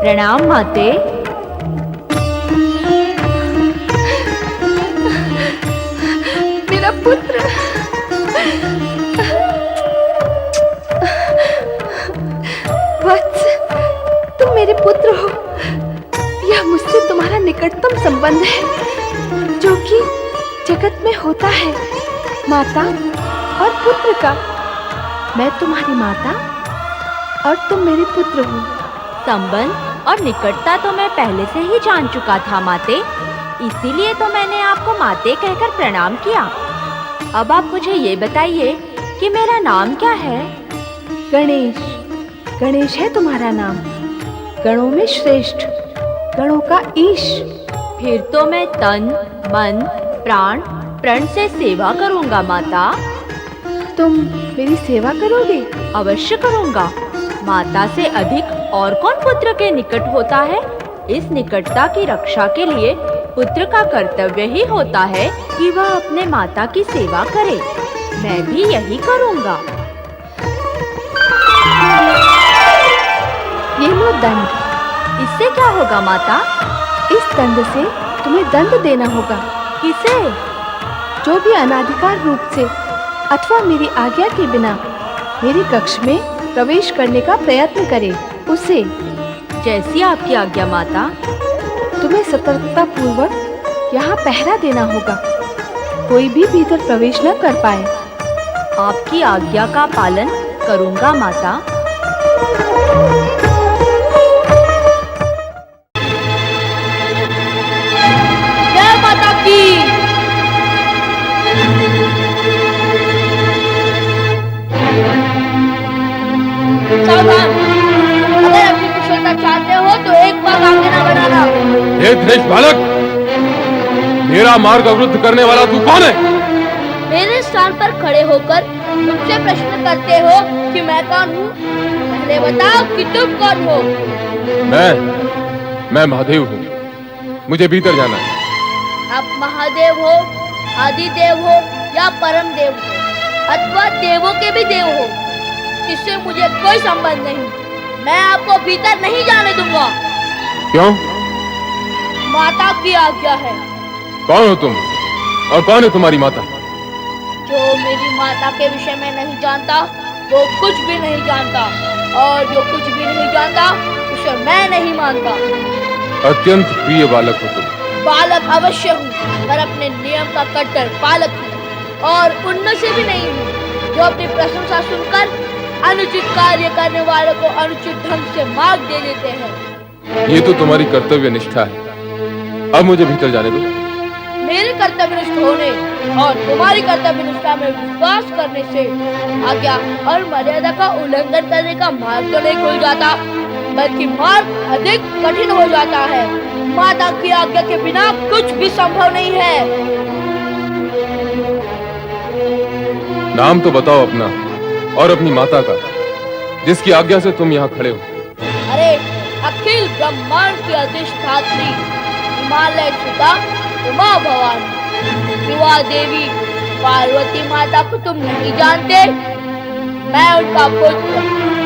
प्रणाम माते। मेरा पुत्र। वत्स, तुम मेरे पुत्र हो। यह मुझसे तुम्हारा निकटतम संबंध है जो कि जगत में होता है, माता और पुत्र का। मैं तुम्हारी माता और तुम मेरे पुत्र हो। संबंध और निकटता तो मैं पहले से ही जान चुका था माते, इसीलिए तो मैंने आपको माते कहकर प्रणाम किया। अब आप मुझे ये बताइए कि मेरा नाम क्या है? गणेश। गणेश है तुम्हारा नाम, गणों में श्रेष्ठ, गणों का ईश। फिर तो मैं तन, मन, प्राण, प्रण से सेवा करूंगा माता। तुम मेरी सेवा करोगे? अवश्य करूंगा। माता से अधिक और कौन पुत्र के निकट होता है? इस निकटता की रक्षा के लिए पुत्र का कर्तव्य ही होता है कि वह अपने माता की सेवा करे। मैं भी यही करूंगा। ये लो दंड। इससे क्या होगा माता? इस दंड से तुम्हें दंड देना होगा। किसे? जो भी अनाधिकार रूप से अथवा मेरी आज्ञा के बिना मेरे कक्ष में प्रवेश करने का प्रयत्न करे, उसे। जैसी आपकी आज्ञा माता। तुम्हें सतर्कता पूर्वक यहाँ पहरा देना होगा, कोई भी भीतर प्रवेश न कर पाए। आपकी आज्ञा का पालन करूंगा माता। जय माता की। सावधान, अगर अपनी कुशलता चाहते हो तो एक बार आगे ना बढ़ाना। हे धृष्ट बालक, मेरा मार्ग अवरुद्ध करने वाला तू कौन है? मेरे स्थान पर खड़े होकर मुझसे प्रश्न करते हो कि मैं कौन हूँ? पहले बताओ कि तुम कौन हो? मैं महादेव हूँ। मुझे भीतर जाना है। आप महादेव हो, आदिदेव हो या परम देव हो अथवा देवों के भी देव हो, इससे मुझे कोई संबंध नहीं। मैं आपको भीतर नहीं जाने दूंगा। क्यों? माता की आज्ञा है। कौन हो तुम और कौन है तुम्हारी माता? जो मेरी माता के विषय में नहीं जानता वो कुछ भी नहीं जानता, और जो कुछ भी नहीं जानता उसे मैं नहीं मानता। अत्यंत प्रिय बालक हो तुम। बालक अवश्य हूँ, पर अपने नियम का कट्टर पालक हूँ, और उनमें से भी नहीं हूँ जो अपनी प्रशंसा सुनकर अनुचित कार्य करने वालों को अनुचित ढंग से मार्ग दे देते हैं। ये तो तुम्हारी कर्तव्य निष्ठा है। अब मुझे भीतर जाने दो। मेरे कर्तव्यनिष्ठ होने और तुम्हारी कर्तव्यनिष्ठा में विश्वास करने से आज्ञा और मर्यादा का उल्लंघन करने का मार्ग तो नहीं खुल जाता, बल्कि मार्ग अधिक कठिन हो जाता है। माता की आज्ञा के बिना कुछ भी संभव नहीं है। नाम तो बताओ अपना और अपनी माता का, जिसकी आज्ञा से तुम यहाँ खड़े हो। अरे अखिल ब्रह्मांड की अधिष्ठात्री हिमालय सुता उमा भवानी शिवा देवी पार्वती माता को तुम नहीं जानते? मैं उनका पुत्र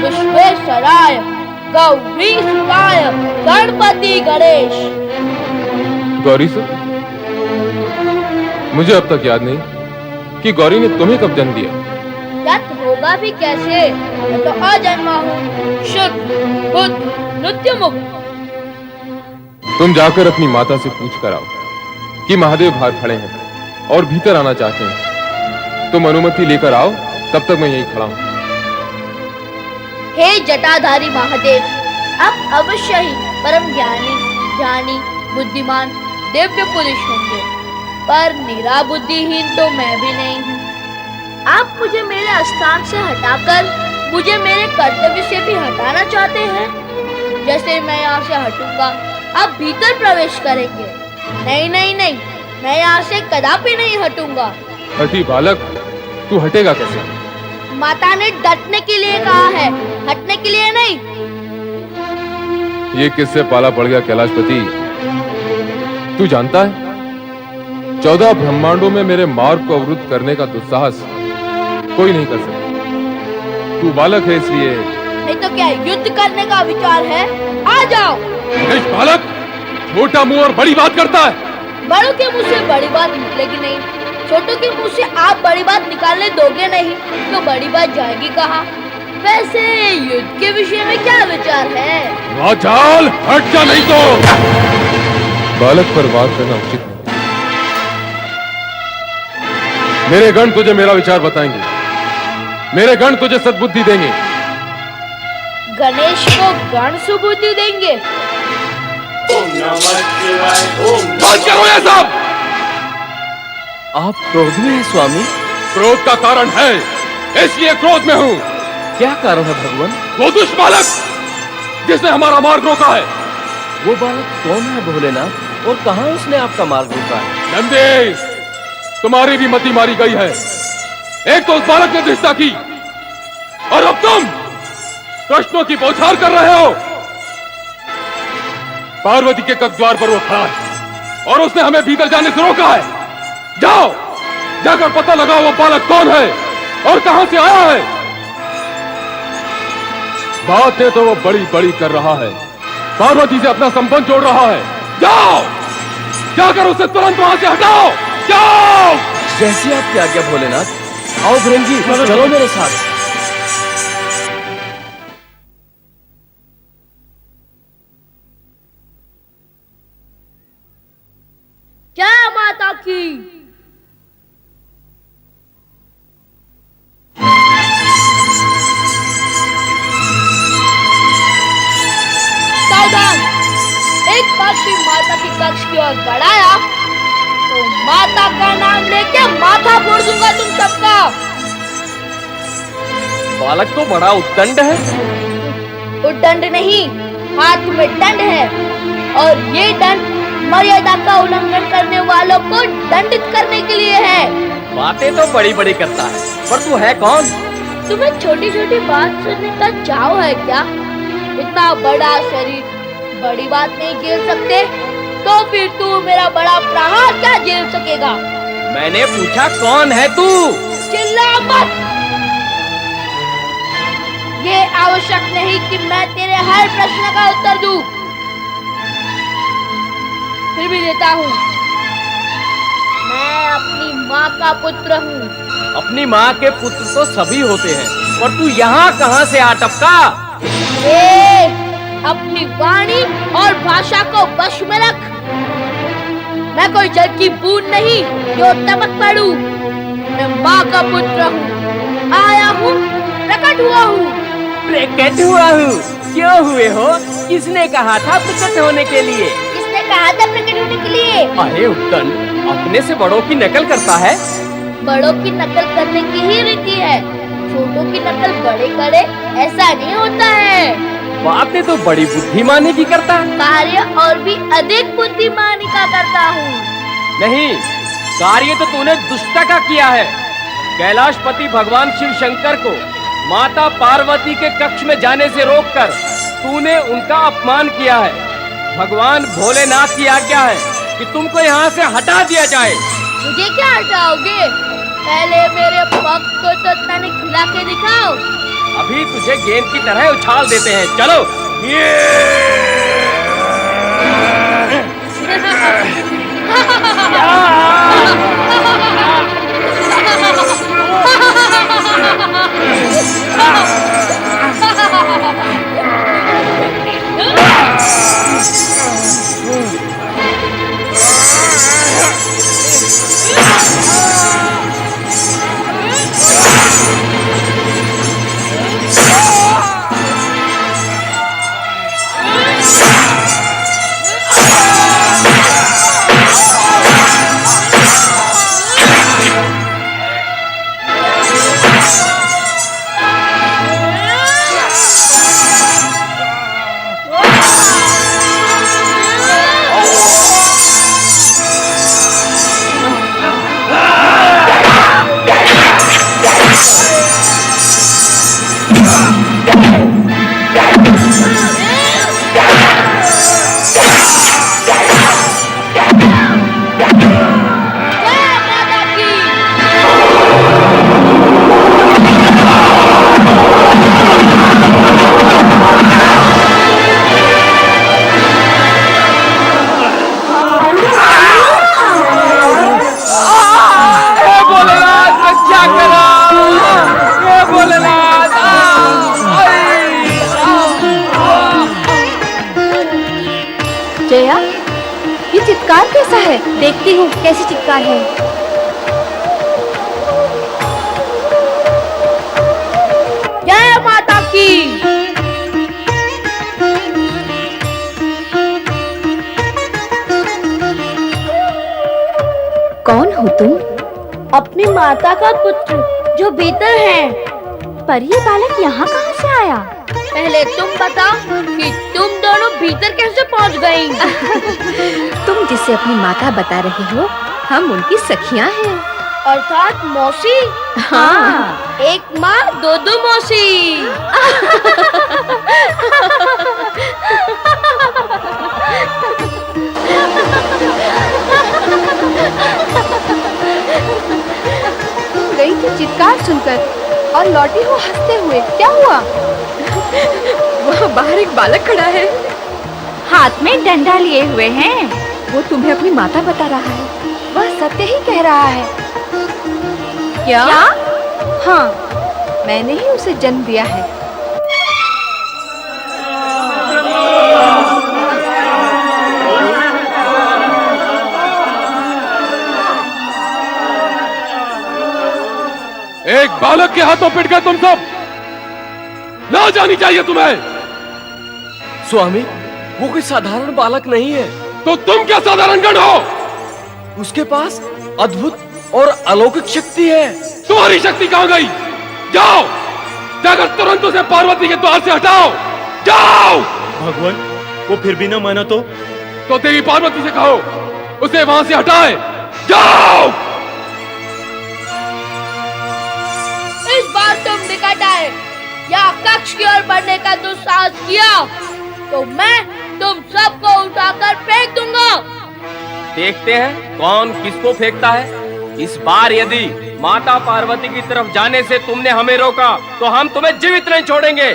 विश्वेश्वराय गौरी सुताय गणपति गणेश। गौरी से? मुझे अब तक याद नहीं कि गौरी ने तुम्हें कब जन्म दिया। याद होगा भी कैसे, मैं तो अजन्मा हूँ, शुद्ध बुद्ध नित्य मुक्त। तुम जाकर अपनी माता से पूछ कर आओ कि महादेव बाहर खड़े हैं और भीतर आना चाहते हैं। तुम अनुमति लेकर आओ, तब तक मैं यहीं खड़ा हूँ। हे जटाधारी महादेव, आप अवश्य ही परम ज्ञानी, ध्यानी, बुद्धिमान, दिव्य पुरुष होंगे, पर निरा बुद्धिहीन तो मैं भी नहीं हूँ। आप मुझे मेरे स्थान से हटाकर मुझे मेरे कर्तव्य से भी हटाना चाहते हैं। जैसे मैं यहाँ से हटूंगा, आप भीतर प्रवेश करेंगे। नहीं नहीं नहीं, मैं यहाँ से कदापि नहीं हटूंगा। हठी बालक, तू हटेगा कैसे? माता ने डटने के लिए कहा है, हटने के लिए नहीं। ये किससे पाला पड़ गया कैलाशपति? तू जानता है 14 ब्रह्मांडों में मेरे मार्ग को अवरुद्ध करने का दुस्साहस कोई नहीं कर सकता। तू बालक है इसलिए। नहीं तो क्या युद्ध करने का विचार है? आ जाओ। बालक छोटा मुंह और बड़ी बात करता है। बड़ों के मुंह से बड़ी बात निकलेगी नहीं, छोटों के मुंह से आप बड़ी बात निकालने दोगे नहीं तो बड़ी बात जाएगी कहाँ? वैसे युद्ध के विषय में क्या विचार है? राजाल हट जा नहीं तो। बालक पर वार करना उचित नहीं। मेरे गण तुझे मेरा विचार बताएंगे, मेरे गण तुझे सद्बुद्धि देंगे। गणेश को गण सुबुद्धि देंगे? बंद करो ये सब। आप क्रोध में हैं स्वामी? क्रोध का कारण है, इसलिए क्रोध में हूँ। क्या कारण है भगवान? वो दुष्ट बालक जिसने हमारा मार्ग रोका है। वो बालक कौन है भोलेनाथ, और कहाँ उसने आपका मार्ग रोका है? नंदी, तुम्हारी भी मति मारी गई है। एक तो उस बालक ने दृष्टा की, और अब तुम प्रश्नों की बौछार कर रहे हो। पार्वती के कक्षद्वार पर वो खड़ा है और उसने हमें भीतर जाने से रोका है। जाओ, जाकर पता लगाओ वो बालक कौन है और कहां से आया है। बातें तो वो बड़ी बड़ी कर रहा है, पार्वती से अपना संबंध जोड़ रहा है। जाओ, जाकर उसे तुरंत वहां से हटाओ। जाओ। जैसी आपकी आज्ञा भोलेनाथ। आओ भृंगी, चलो मेरे साथ। जय माता की। सावधान, एक बार भी माता की कक्ष की ओर बढ़ाया तो माता का नाम लेके माथा फोड़ दूंगा तुम सबका। बालक तो बड़ा उद्दंड है। उद्दंड नहीं, हाथ में दंड है, और ये दंड मर्यादा का उल्लंघन करने वालों को दंडित करने के लिए है। बातें तो बड़ी बड़ी करता है, पर तू है कौन? तुम्हें छोटी छोटी बात सुनने का चाव है क्या? इतना बड़ा शरीर बड़ी बात नहीं झेल सकते तो फिर तू मेरा बड़ा प्रहार क्या झेल सकेगा? मैंने पूछा कौन है तू? चिल्ला मत। ये आवश्यक नहीं कि मैं तेरे हर प्रश्न का उत्तर दूं, फिर भी देता हूँ। मैं अपनी माँ का पुत्र हूँ। अपनी माँ के पुत्र तो सभी होते हैं, और तू यहाँ कहाँ से आ टपका? अपनी वाणी और भाषा को वश में रख। मैं कोई जल की बूंद नहीं जो टपक पड़ूं। मैं माँ का पुत्र हूँ, आया हूँ, प्रकट हुआ हूँ। प्रकट हुआ हूँ? क्यों हुए हो? किसने कहा था प्रकट होने के लिए? किसने कहा था प्रकट होने के लिए? अरे उद्दंड, अपने से बड़ों की नकल करता है। बड़ों की नकल करने की ही रीति है, छोटों की नकल बड़े करे ऐसा नहीं होता है। बातें तो बड़ी बुद्धिमानी की करता है। कार्य और भी अधिक बुद्धिमानी का करता हूँ। नहीं, कार्य तो तूने दुष्टता का किया है। कैलाशपति भगवान शिव शंकर को माता पार्वती के कक्ष में जाने से रोककर तूने उनका अपमान किया है। भगवान भोलेनाथ की आज्ञा है कि तुमको यहाँ से हटा दिया जाए। मुझे क्या हटाओगे? पहले मेरे पग को तो तने खिला के दिखाओ। अभी तुझे गेंद की तरह उछाल देते हैं, चलो। जया, ये चित्कार कैसा है? देखती हूँ कैसी चित्कार है। जय माता की। कौन हो तुम? अपनी माता का पुत्र जो भीतर है। पर ये बालक यहाँ कहाँ से आया? पहले तुम बताओ कि तुम दोनों भीतर कैसे पहुँच गई? तुम जिसे अपनी माता बता रहे हो, हम उनकी सखियां हैं। अर्थात मौसी। हाँ। एक माँ दो मौसी। तुम गई थी चित्कार सुनकर और लौटी हो हंसते हुए, क्या हुआ? वहाँ बाहर एक बालक खड़ा है, हाथ में डंडा लिए हुए हैं। वो तुम्हें अपनी माता बता रहा है। वह सत्य ही कह रहा है। क्या? हाँ, मैंने ही उसे जन्म दिया है। एक बालक के हाथों पिट गए तुम सब। ना जानी चाहिए तुम्हें। स्वामी, वो कोई साधारण बालक नहीं है। तो तुम क्या साधारण गण हो? उसके पास अद्भुत और अलौकिक शक्ति है। तुम्हारी शक्ति कहां गई? जाओ, जाकर तुरंत उसे पार्वती के द्वार से हटाओ। जाओ। भगवान, वो फिर भी न माना तो देवी पार्वती से कहो उसे वहां से हटाए। जाओ। इस बार तुम निकट आए या कक्ष की ओर बढ़ने का दुस्साहस किया तो मैं तुम सबको उठाकर फेंक दूंगा। देखते हैं कौन किसको फेंकता है। इस बार यदि माता पार्वती की तरफ जाने से तुमने हमें रोका तो हम तुम्हें जीवित नहीं छोड़ेंगे।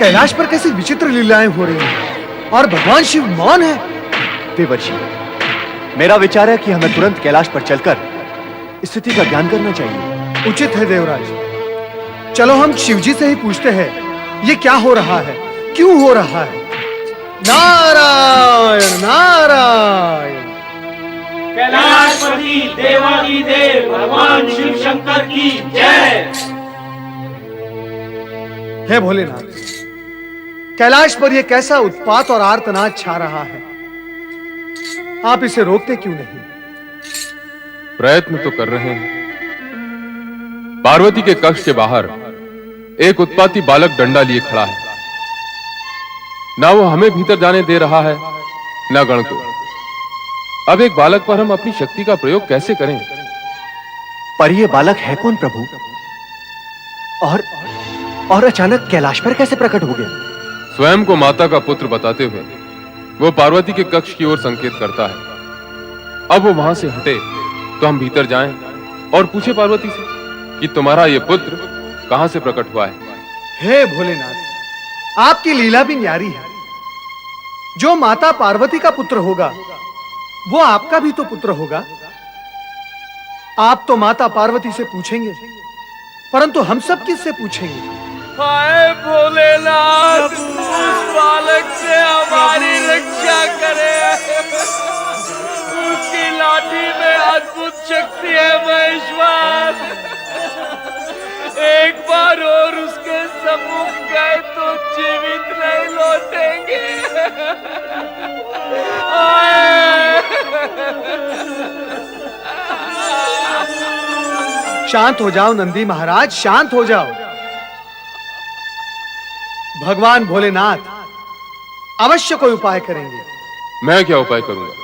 कैलाश पर कैसी विचित्र लीलाएं हो रही हैं और भगवान शिव मौन है। देवर्षि, मेरा विचार है कि हमें तुरंत कैलाश पर चलकर स्थिति का ज्ञान करना चाहिए। उचित है देवराज। चलो हम शिवजी से ही पूछते हैं ये क्या हो रहा है, क्यों हो रहा है। नारायण नारायण। कैलाशपति देवाधिदेव भगवान शिव शंकर की जय। हे भोलेनाथ, कैलाश पर यह कैसा उत्पात और आर्तनाद छा रहा है, आप इसे रोकते क्यों नहीं? प्रयत्न तो कर रहे हैं। पार्वती के कक्ष के बाहर एक उत्पाती बालक डंडा लिए खड़ा है। ना वो हमें भीतर जाने दे रहा है, ना गण को। अब एक बालक पर हम अपनी शक्ति का प्रयोग कैसे करें? पर यह बालक है कौन प्रभु? और अचानक कैलाश पर कैसे प्रकट हो गया? स्वयं को माता का पुत्र बताते हुए वो पार्वती के कक्ष की ओर संकेत करता है। अब वो वहां से हटे तो हम भीतर जाएं और पूछे पार्वती से कि तुम्हारा ये पुत्र कहां से प्रकट हुआ है। हे भोलेनाथ, आपकी लीला भी न्यारी है। जो माता पार्वती का पुत्र होगा वो आपका भी तो पुत्र होगा। आप तो माता पार्वती से पूछेंगे, परंतु हम सब किससे पूछेंगे? हाय भोलेनाथ, उस बालक से हमारी रक्षा करे। उसकी लाठी में अद्भुत शक्ति है महेश्वर। एक बार और उसके सम्मुख गए तो जीवित नहीं लौटेंगे। शांत हो जाओ नंदी महाराज, शांत हो जाओ। भगवान भोलेनाथ अवश्य कोई उपाय करेंगे। मैं क्या उपाय करूंगा?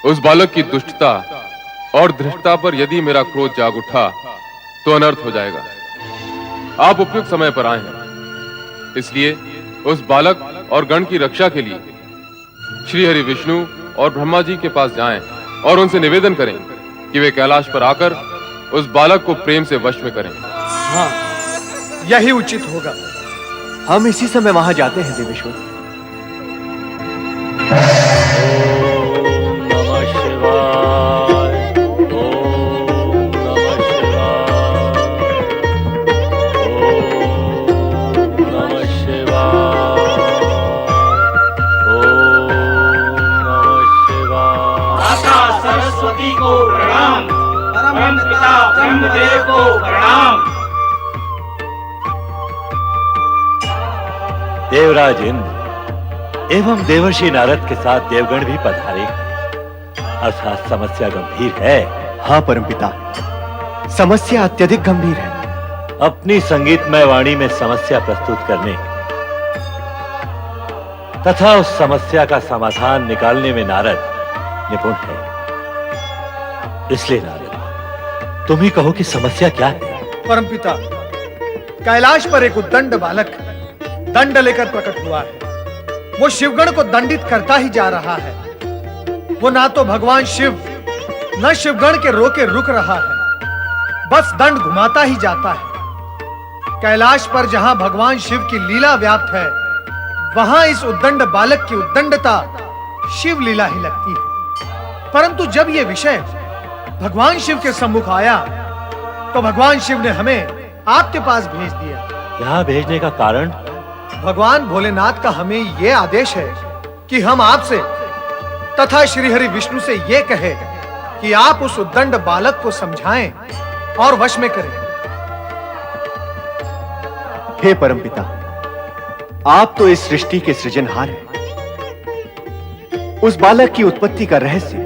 उस बालक की दुष्टता और धृष्टता पर यदि मेरा क्रोध जाग उठा तो अनर्थ हो जाएगा। आप उपयुक्त समय पर आए हैं, इसलिए उस बालक और गण की रक्षा के लिए श्री हरि विष्णु और ब्रह्मा जी के पास जाएं और उनसे निवेदन करें कि वे कैलाश पर आकर उस बालक को प्रेम से वश में करें। हाँ, यही उचित होगा। हम इसी समय वहां जाते हैं देवेश्वर। सरस्वती को प्रणाम, परम पिता ब्रह्मदेव को प्रणाम। देवराज इंद्र एवं देवर्षि नारद के साथ देवगण भी पधारे हैं। अर्थात समस्या गंभीर है। हाँ परमपिता, समस्या अत्यधिक गंभीर है। अपनी संगीतमय वाणी में समस्या प्रस्तुत करने तथा उस समस्या का समाधान निकालने में नारद निपुण है। इसलिए नारद, तुम ही कहो कि समस्या क्या है। परमपिता, कैलाश पर एक उद्दंड बालक दंड लेकर प्रकट हुआ है। वो शिवगण को दंडित करता ही जा रहा है। वो ना तो भगवान शिव न शिवगण के रोके रुक रहा है, बस दंड घुमाता ही जाता है। कैलाश पर जहां भगवान शिव की लीला व्याप्त है, वहां इस उद्दंड बालक की उद्दंडता शिव लीला ही लगती है। परंतु जब यह विषय भगवान शिव के सम्मुख आया तो भगवान शिव ने हमें आपके पास भेज दिया। यहां भेजने का कारण? भगवान भोलेनाथ का हमें यह आदेश है कि हम आपसे तथा श्री हरि विष्णु से यह कहे कि आप उस उद्दंड बालक को समझाएं और वश में करें। हे परमपिता, आप तो इस सृष्टि के सृजनहार हैं। उस बालक की उत्पत्ति का रहस्य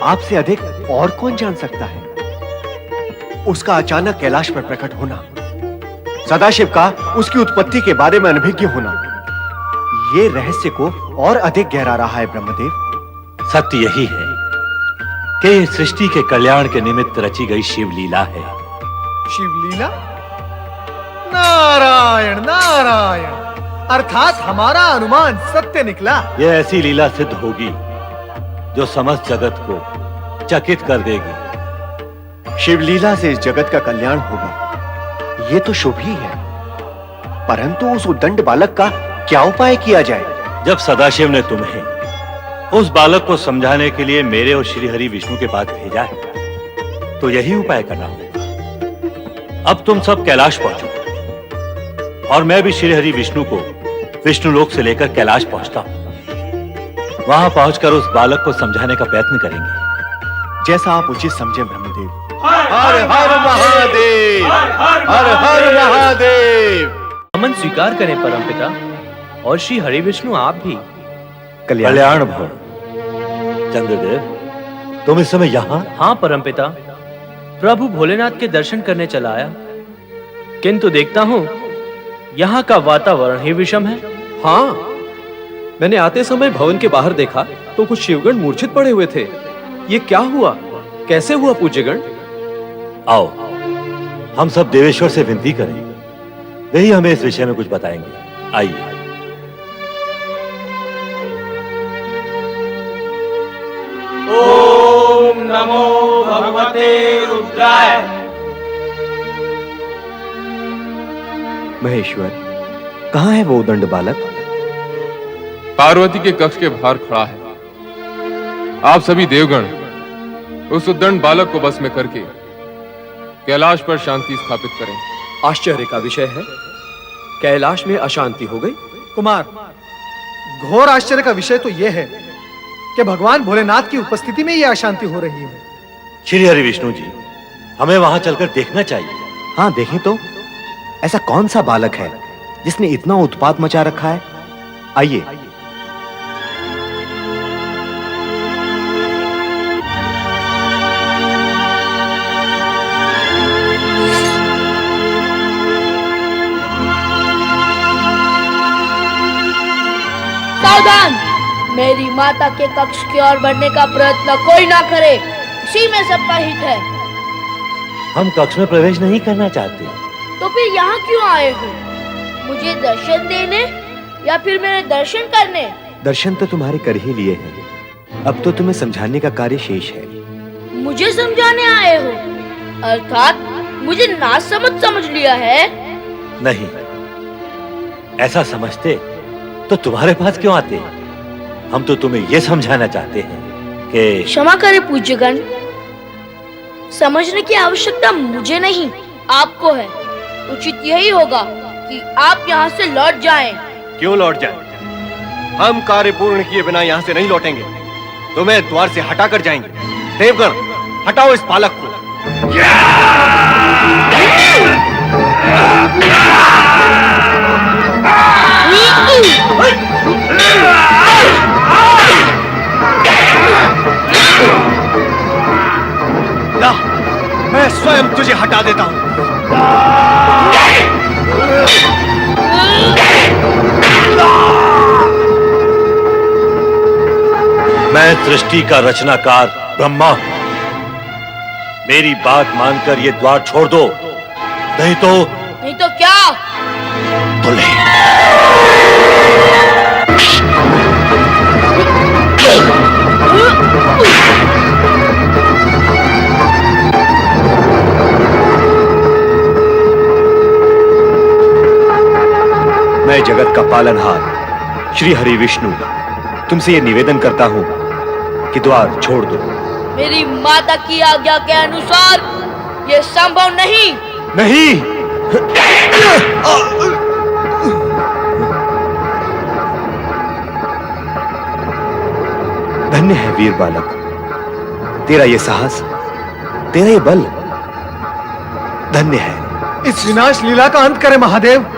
आपसे अधिक और कौन जान सकता है? उसका अचानक कैलाश पर प्रकट होना, सदाशिव का उसकी उत्पत्ति के बारे में अनभिज्ञ होना, ये रहस्य को और अधिक गहरा रहा है ब्रह्मदेव। सत्य यही है कि ये सृष्टि के कल्याण के निमित्त रची गई शिव लीला है। शिव लीला? नारायण नारायण, अर्थात हमारा अनुमान सत्य निकला। यह ऐसी लीला सिद्ध होगी जो समस्त जगत को चकित कर देगी। शिवलीला से इस जगत का कल्याण होगा, ये तो शुभ ही है। परंतु उस उद्दंड बालक का क्या उपाय किया जाए? जब सदाशिव ने तुम्हें उस बालक को समझाने के लिए मेरे और श्री हरि विष्णु के पास भेजा है, तो यही उपाय करना होगा। अब तुम सब कैलाश पहुंचो और मैं भी श्री हरि विष्णु को विष्णुलोक से लेकर कैलाश पहुंचता हूं। वहां पहुंचकर उस बालक को समझाने का प्रयत्न करेंगे। जैसा आप उचित समझे ब्रह्मदेव। हर हर महादेव, हर हर महादेव। अमन स्वीकार करें परमपिता, और श्री हरि विष्णु आप भी। कल्याण भव। चंद्रदेव, तुम इस समय यहां? हाँ परमपिता, प्रभु भोलेनाथ के दर्शन करने चला आया, किंतु देखता हूं यहाँ का वातावरण ही विषम है। हाँ, मैंने आते समय भवन के बाहर देखा तो कुछ शिवगण मूर्छित पड़े हुए थे। ये क्या हुआ, कैसे हुआ पूज्यगण? आओ, हम सब देवेश्वर से विनती करें, वही हमें इस विषय में कुछ बताएंगे। आइए। ओम नमो भगवते रुद्राय। महेश्वर, कहाँ है वो उद्दंड बालक? पार्वती के कक्ष के बाहर खड़ा है। आप सभी देवगण उस उद्दंड बालक को बस में करके कैलाश पर शांति स्थापित करें। आश्चर्य का विषय है, कैलाश में अशांति हो गई। कुमार, घोर आश्चर्य का विषय तो यह है कि भगवान भोलेनाथ की उपस्थिति में यह अशांति हो रही है। श्री हरि विष्णु जी, हमें वहां चलकर देखना चाहिए। हाँ, देखें तो ऐसा कौन सा बालक है जिसने इतना उत्पात मचा रखा है? आइए। सावधान! मेरी माता के कक्ष की ओर बढ़ने का प्रयत्न कोई ना करे, इसी में सबका हित है। हम कक्ष में प्रवेश नहीं करना चाहते। तो फिर यहाँ क्यों आए हो? मुझे दर्शन देने या फिर मेरे दर्शन करने? दर्शन तो तुम्हारे कर ही लिए हैं। अब तो तुम्हें समझाने का कार्य शेष है। मुझे समझाने आए हो? अर्थात मुझे ना समझ लिया है? नहीं, ऐसा समझते तो तुम्हारे पास क्यों आते? हम तो तुम्हें यह समझाना चाहते हैं कि क्षमा करे पूज्यगण, समझने की आवश्यकता मुझे नहीं, आपको है। उचित यही होगा कि आप यहाँ से लौट जाएं। क्यों लौट जाएं? हम कार्य पूर्ण किए बिना यहाँ से नहीं लौटेंगे। तुम्हें द्वार से हटा कर जाएंगे। देवगण, हटाओ इस बालक को। ला, मैं स्वयं तुझे हटा देता हूँ। मैं सृष्टि का रचनाकार ब्रह्मा हूं। मेरी बात मानकर ये द्वार छोड़ दो, नहीं तो क्या? मैं जगत का पालनहार श्री हरि विष्णु तुमसे ये निवेदन करता हूं कि द्वार छोड़ दो। मेरी माता की आज्ञा के अनुसार ये संभव नहीं। नहीं, धन्य है वीर बालक, तेरा ये साहस, तेरा ये बल धन्य है। इस विनाश लीला का अंत करे महादेव।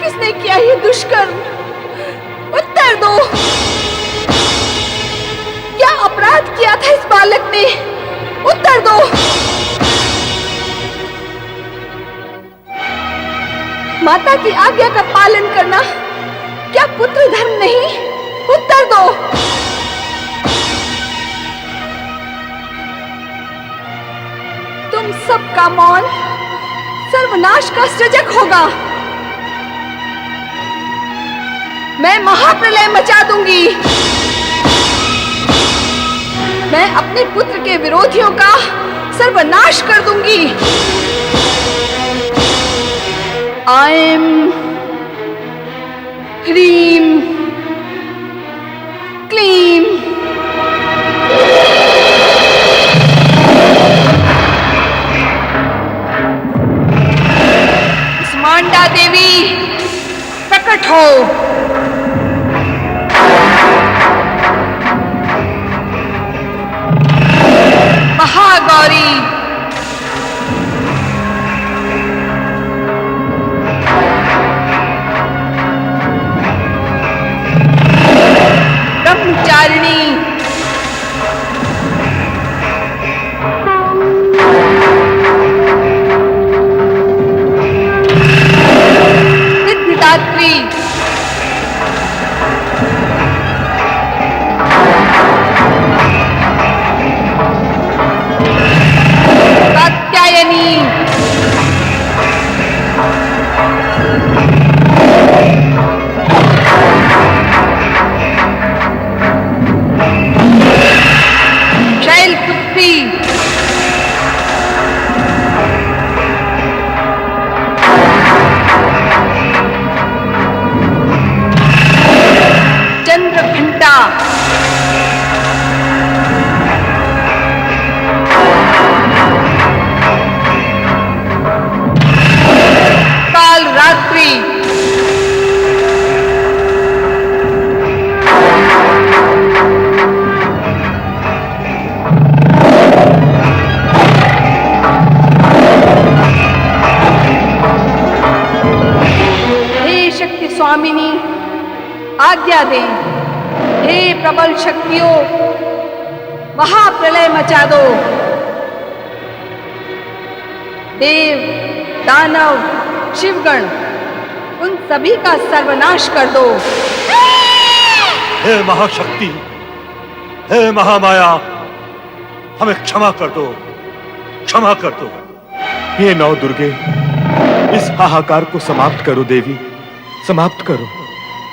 किसने किया ये दुष्कर्म? उत्तर दो। क्या अपराध किया था इस बालक ने? उत्तर दो। माता की आज्ञा का पालन करना क्या पुत्र धर्म नहीं? उत्तर दो। तुम सबका मौन सर्वनाश का सृजक होगा। मैं महाप्रलय मचा दूंगी। मैं अपने पुत्र के विरोधियों का सर्वनाश कर दूंगी। आयम ह्रीम क्लीम। कुष्मांडा देवी प्रकट हो। महागौरी आज्ञा दें। हे प्रबल शक्तियों, महाप्रलय मचा दो। देव, दानव, शिवगण, उन सभी का सर्वनाश कर दो। हे महाशक्ति, हे महामाया, हमें क्षमा कर दो, क्षमा कर दो। हे नौ दुर्गे, इस हाहाकार को समाप्त करो देवी, समाप्त करो।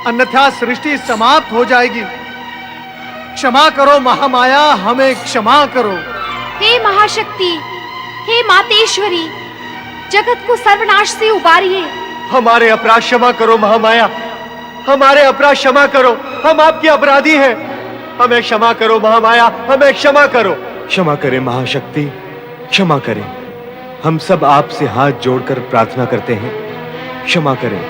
अन्यथा सृष्टि समाप्त हो जाएगी। क्षमा करो महामाया, हमें क्षमा करो। हे महाशक्ति, हे मातेश्वरी, जगत को सर्वनाश से उबारिए। हमारे अपराध क्षमा करो महामाया, हमारे अपराध क्षमा करो, हम आपके अपराधी हैं। हमें क्षमा करो महामाया, हमें क्षमा करो। क्षमा करें महाशक्ति, क्षमा करें। हम सब आपसे हाथ जोड़कर प्रार्थना करते हैं, क्षमा करें।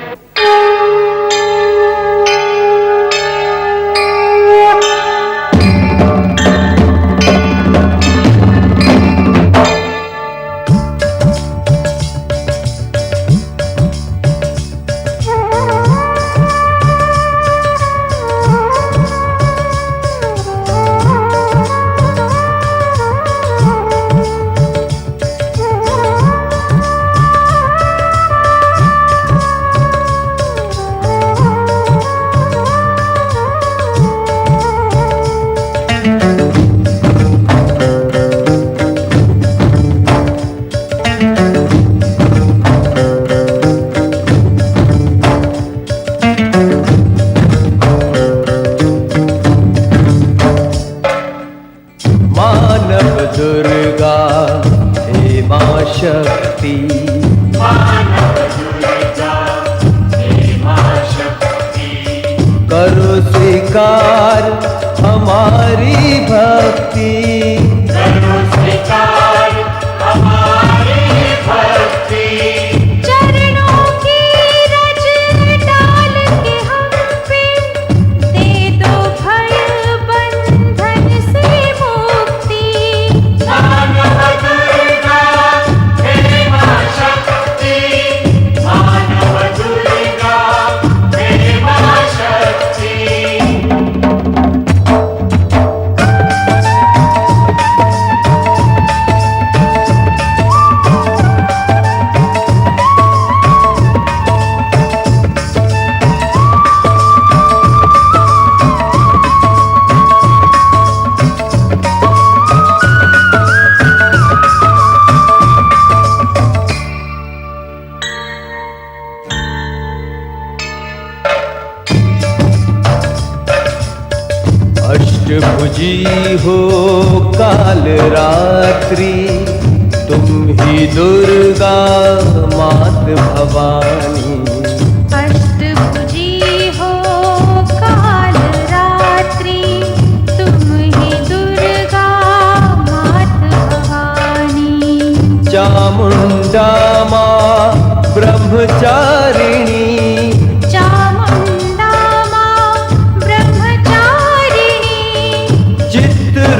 करो स्वीकार हमारी भक्ति, करो स्वीकार हमारी भक्ति। चरणों की रज डाल के हम पे दे दो भय बंधन से मुक्ति। मानव दुर्गा हे मां शक्ति, मानव दुर्गा हे मां शक्ति। अष्टभुजी हो काल रात्रि, तुम ही दुर्गा मात भवानी। अष्टभुजी हो काल रात्रि, तुम ही दुर्गा मात भवानी। चामुंडा मां ब्रह्मचारिणी,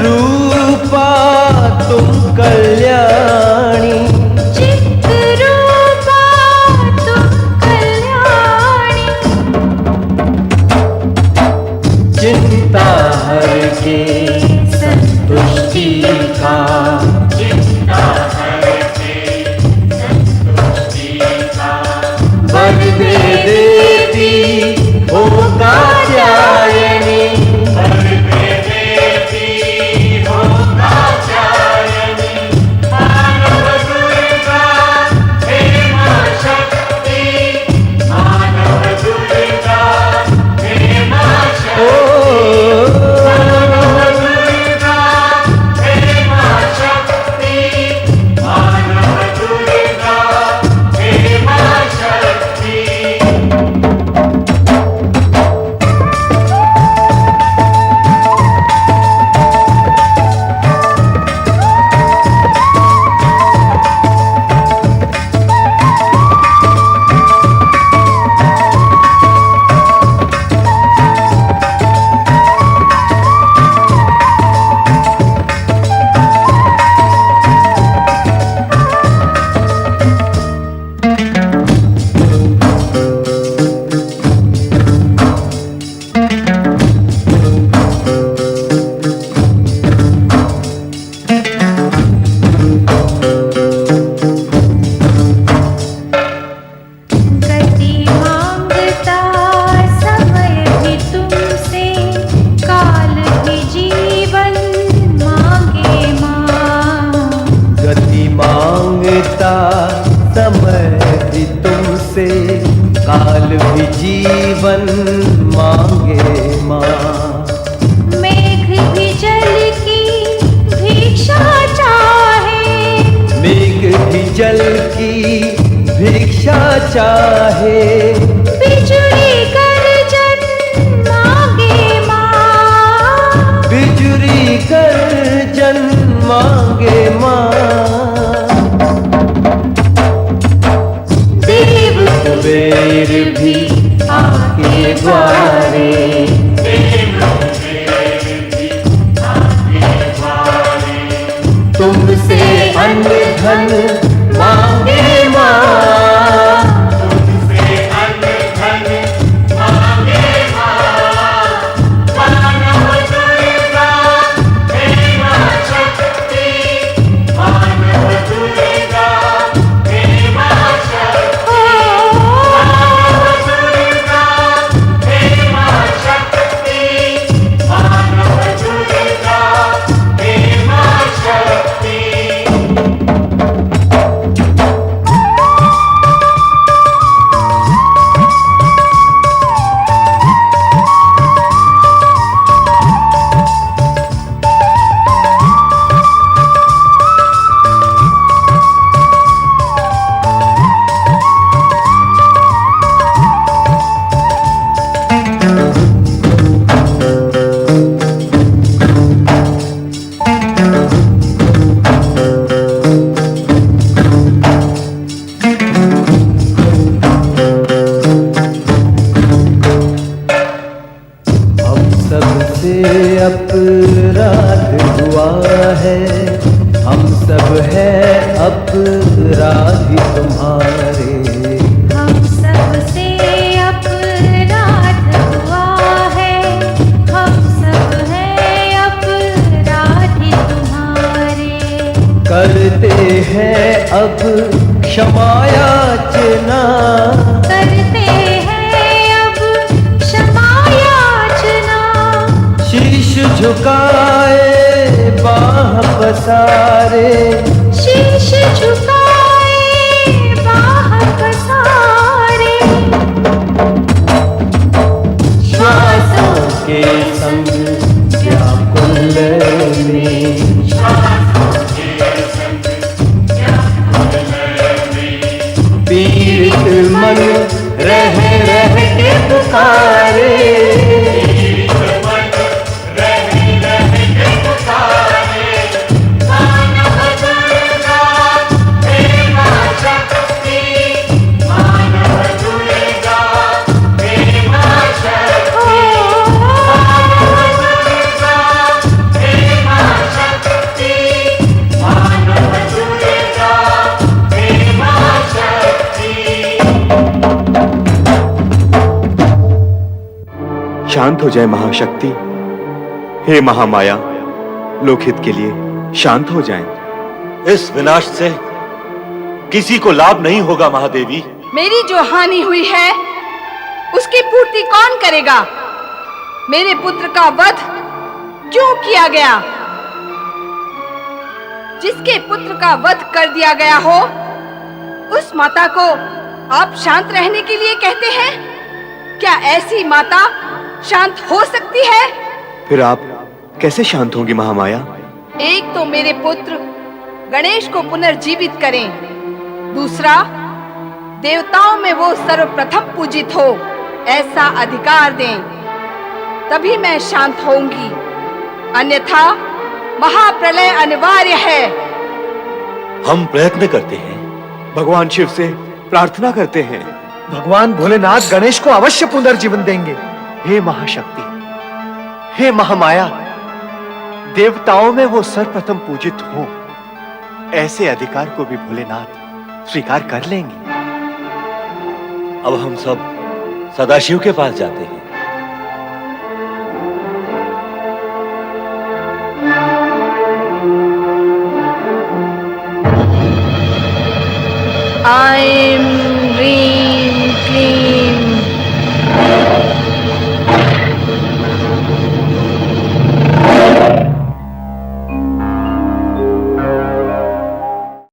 रूपा तुम कल्याणी, चित्रूपा तुम कल्याणी। चिंता हर के संतुष्टि का, चिंता हर के संतुष्टि का। वर दे देती ओ कात्यायनी, चाहे। बिजुली गर्जन मांगे माँ, बिजुली गर्जन मांगे माँ। देव कुबेर भी आके द्वारे, तुमसे अन्न धन मांगे माँ। तुमसे अन्न धन मांगे माँ। मानव दुर्गा हे माँ शक्ति, मानव दुर्गा हे माँ शक्ति, मानव दुर्गा हे माँ शक्ति, मानव दुर्गा हे माँ शक्ति। सबसे अपराध हुआ है, हम सब है अपराधी तुम्हारे। हम सबसे अपराध हुआ है, हम सब है अपराधी तुम्हारे। करते हैं अब क्षमा याचना, करते हैं अब क्षमा याचना। शीश झुकाए बाह पसारे, शीश झुकाए बाह पसारे। श्वासों के संग व्याकुल में, पीड़ित मन रह रह के पुकारे। शांत हो जाए महाशक्ति, हे महामाया, लोकहित के लिए शांत हो जाएं। इस विनाश से किसी को लाभ नहीं होगा महादेवी। मेरी जो हानि हुई है उसकी पूर्ति कौन करेगा? मेरे पुत्र का वध क्यों किया गया? जिसके पुत्र का वध कर दिया गया हो उस माता को आप शांत रहने के लिए कहते हैं? क्या ऐसी माता शांत हो सकती है? फिर आप कैसे शांत होंगी महामाया? एक तो मेरे पुत्र गणेश को पुनर्जीवित करें, दूसरा देवताओं में वो सर्वप्रथम पूजित हो ऐसा अधिकार दें, तभी मैं शांत होऊंगी, अन्यथा महाप्रलय अनिवार्य है। हम प्रयत्न करते हैं, भगवान शिव से प्रार्थना करते हैं। भगवान भोलेनाथ गणेश को अवश्य पुनर्जीवन देंगे। हे महाशक्ति, हे महामाया, देवताओं में वो सर्वप्रथम पूजित हो ऐसे अधिकार को भी भोलेनाथ स्वीकार कर लेंगे। अब हम सब सदाशिव के पास जाते हैं। आए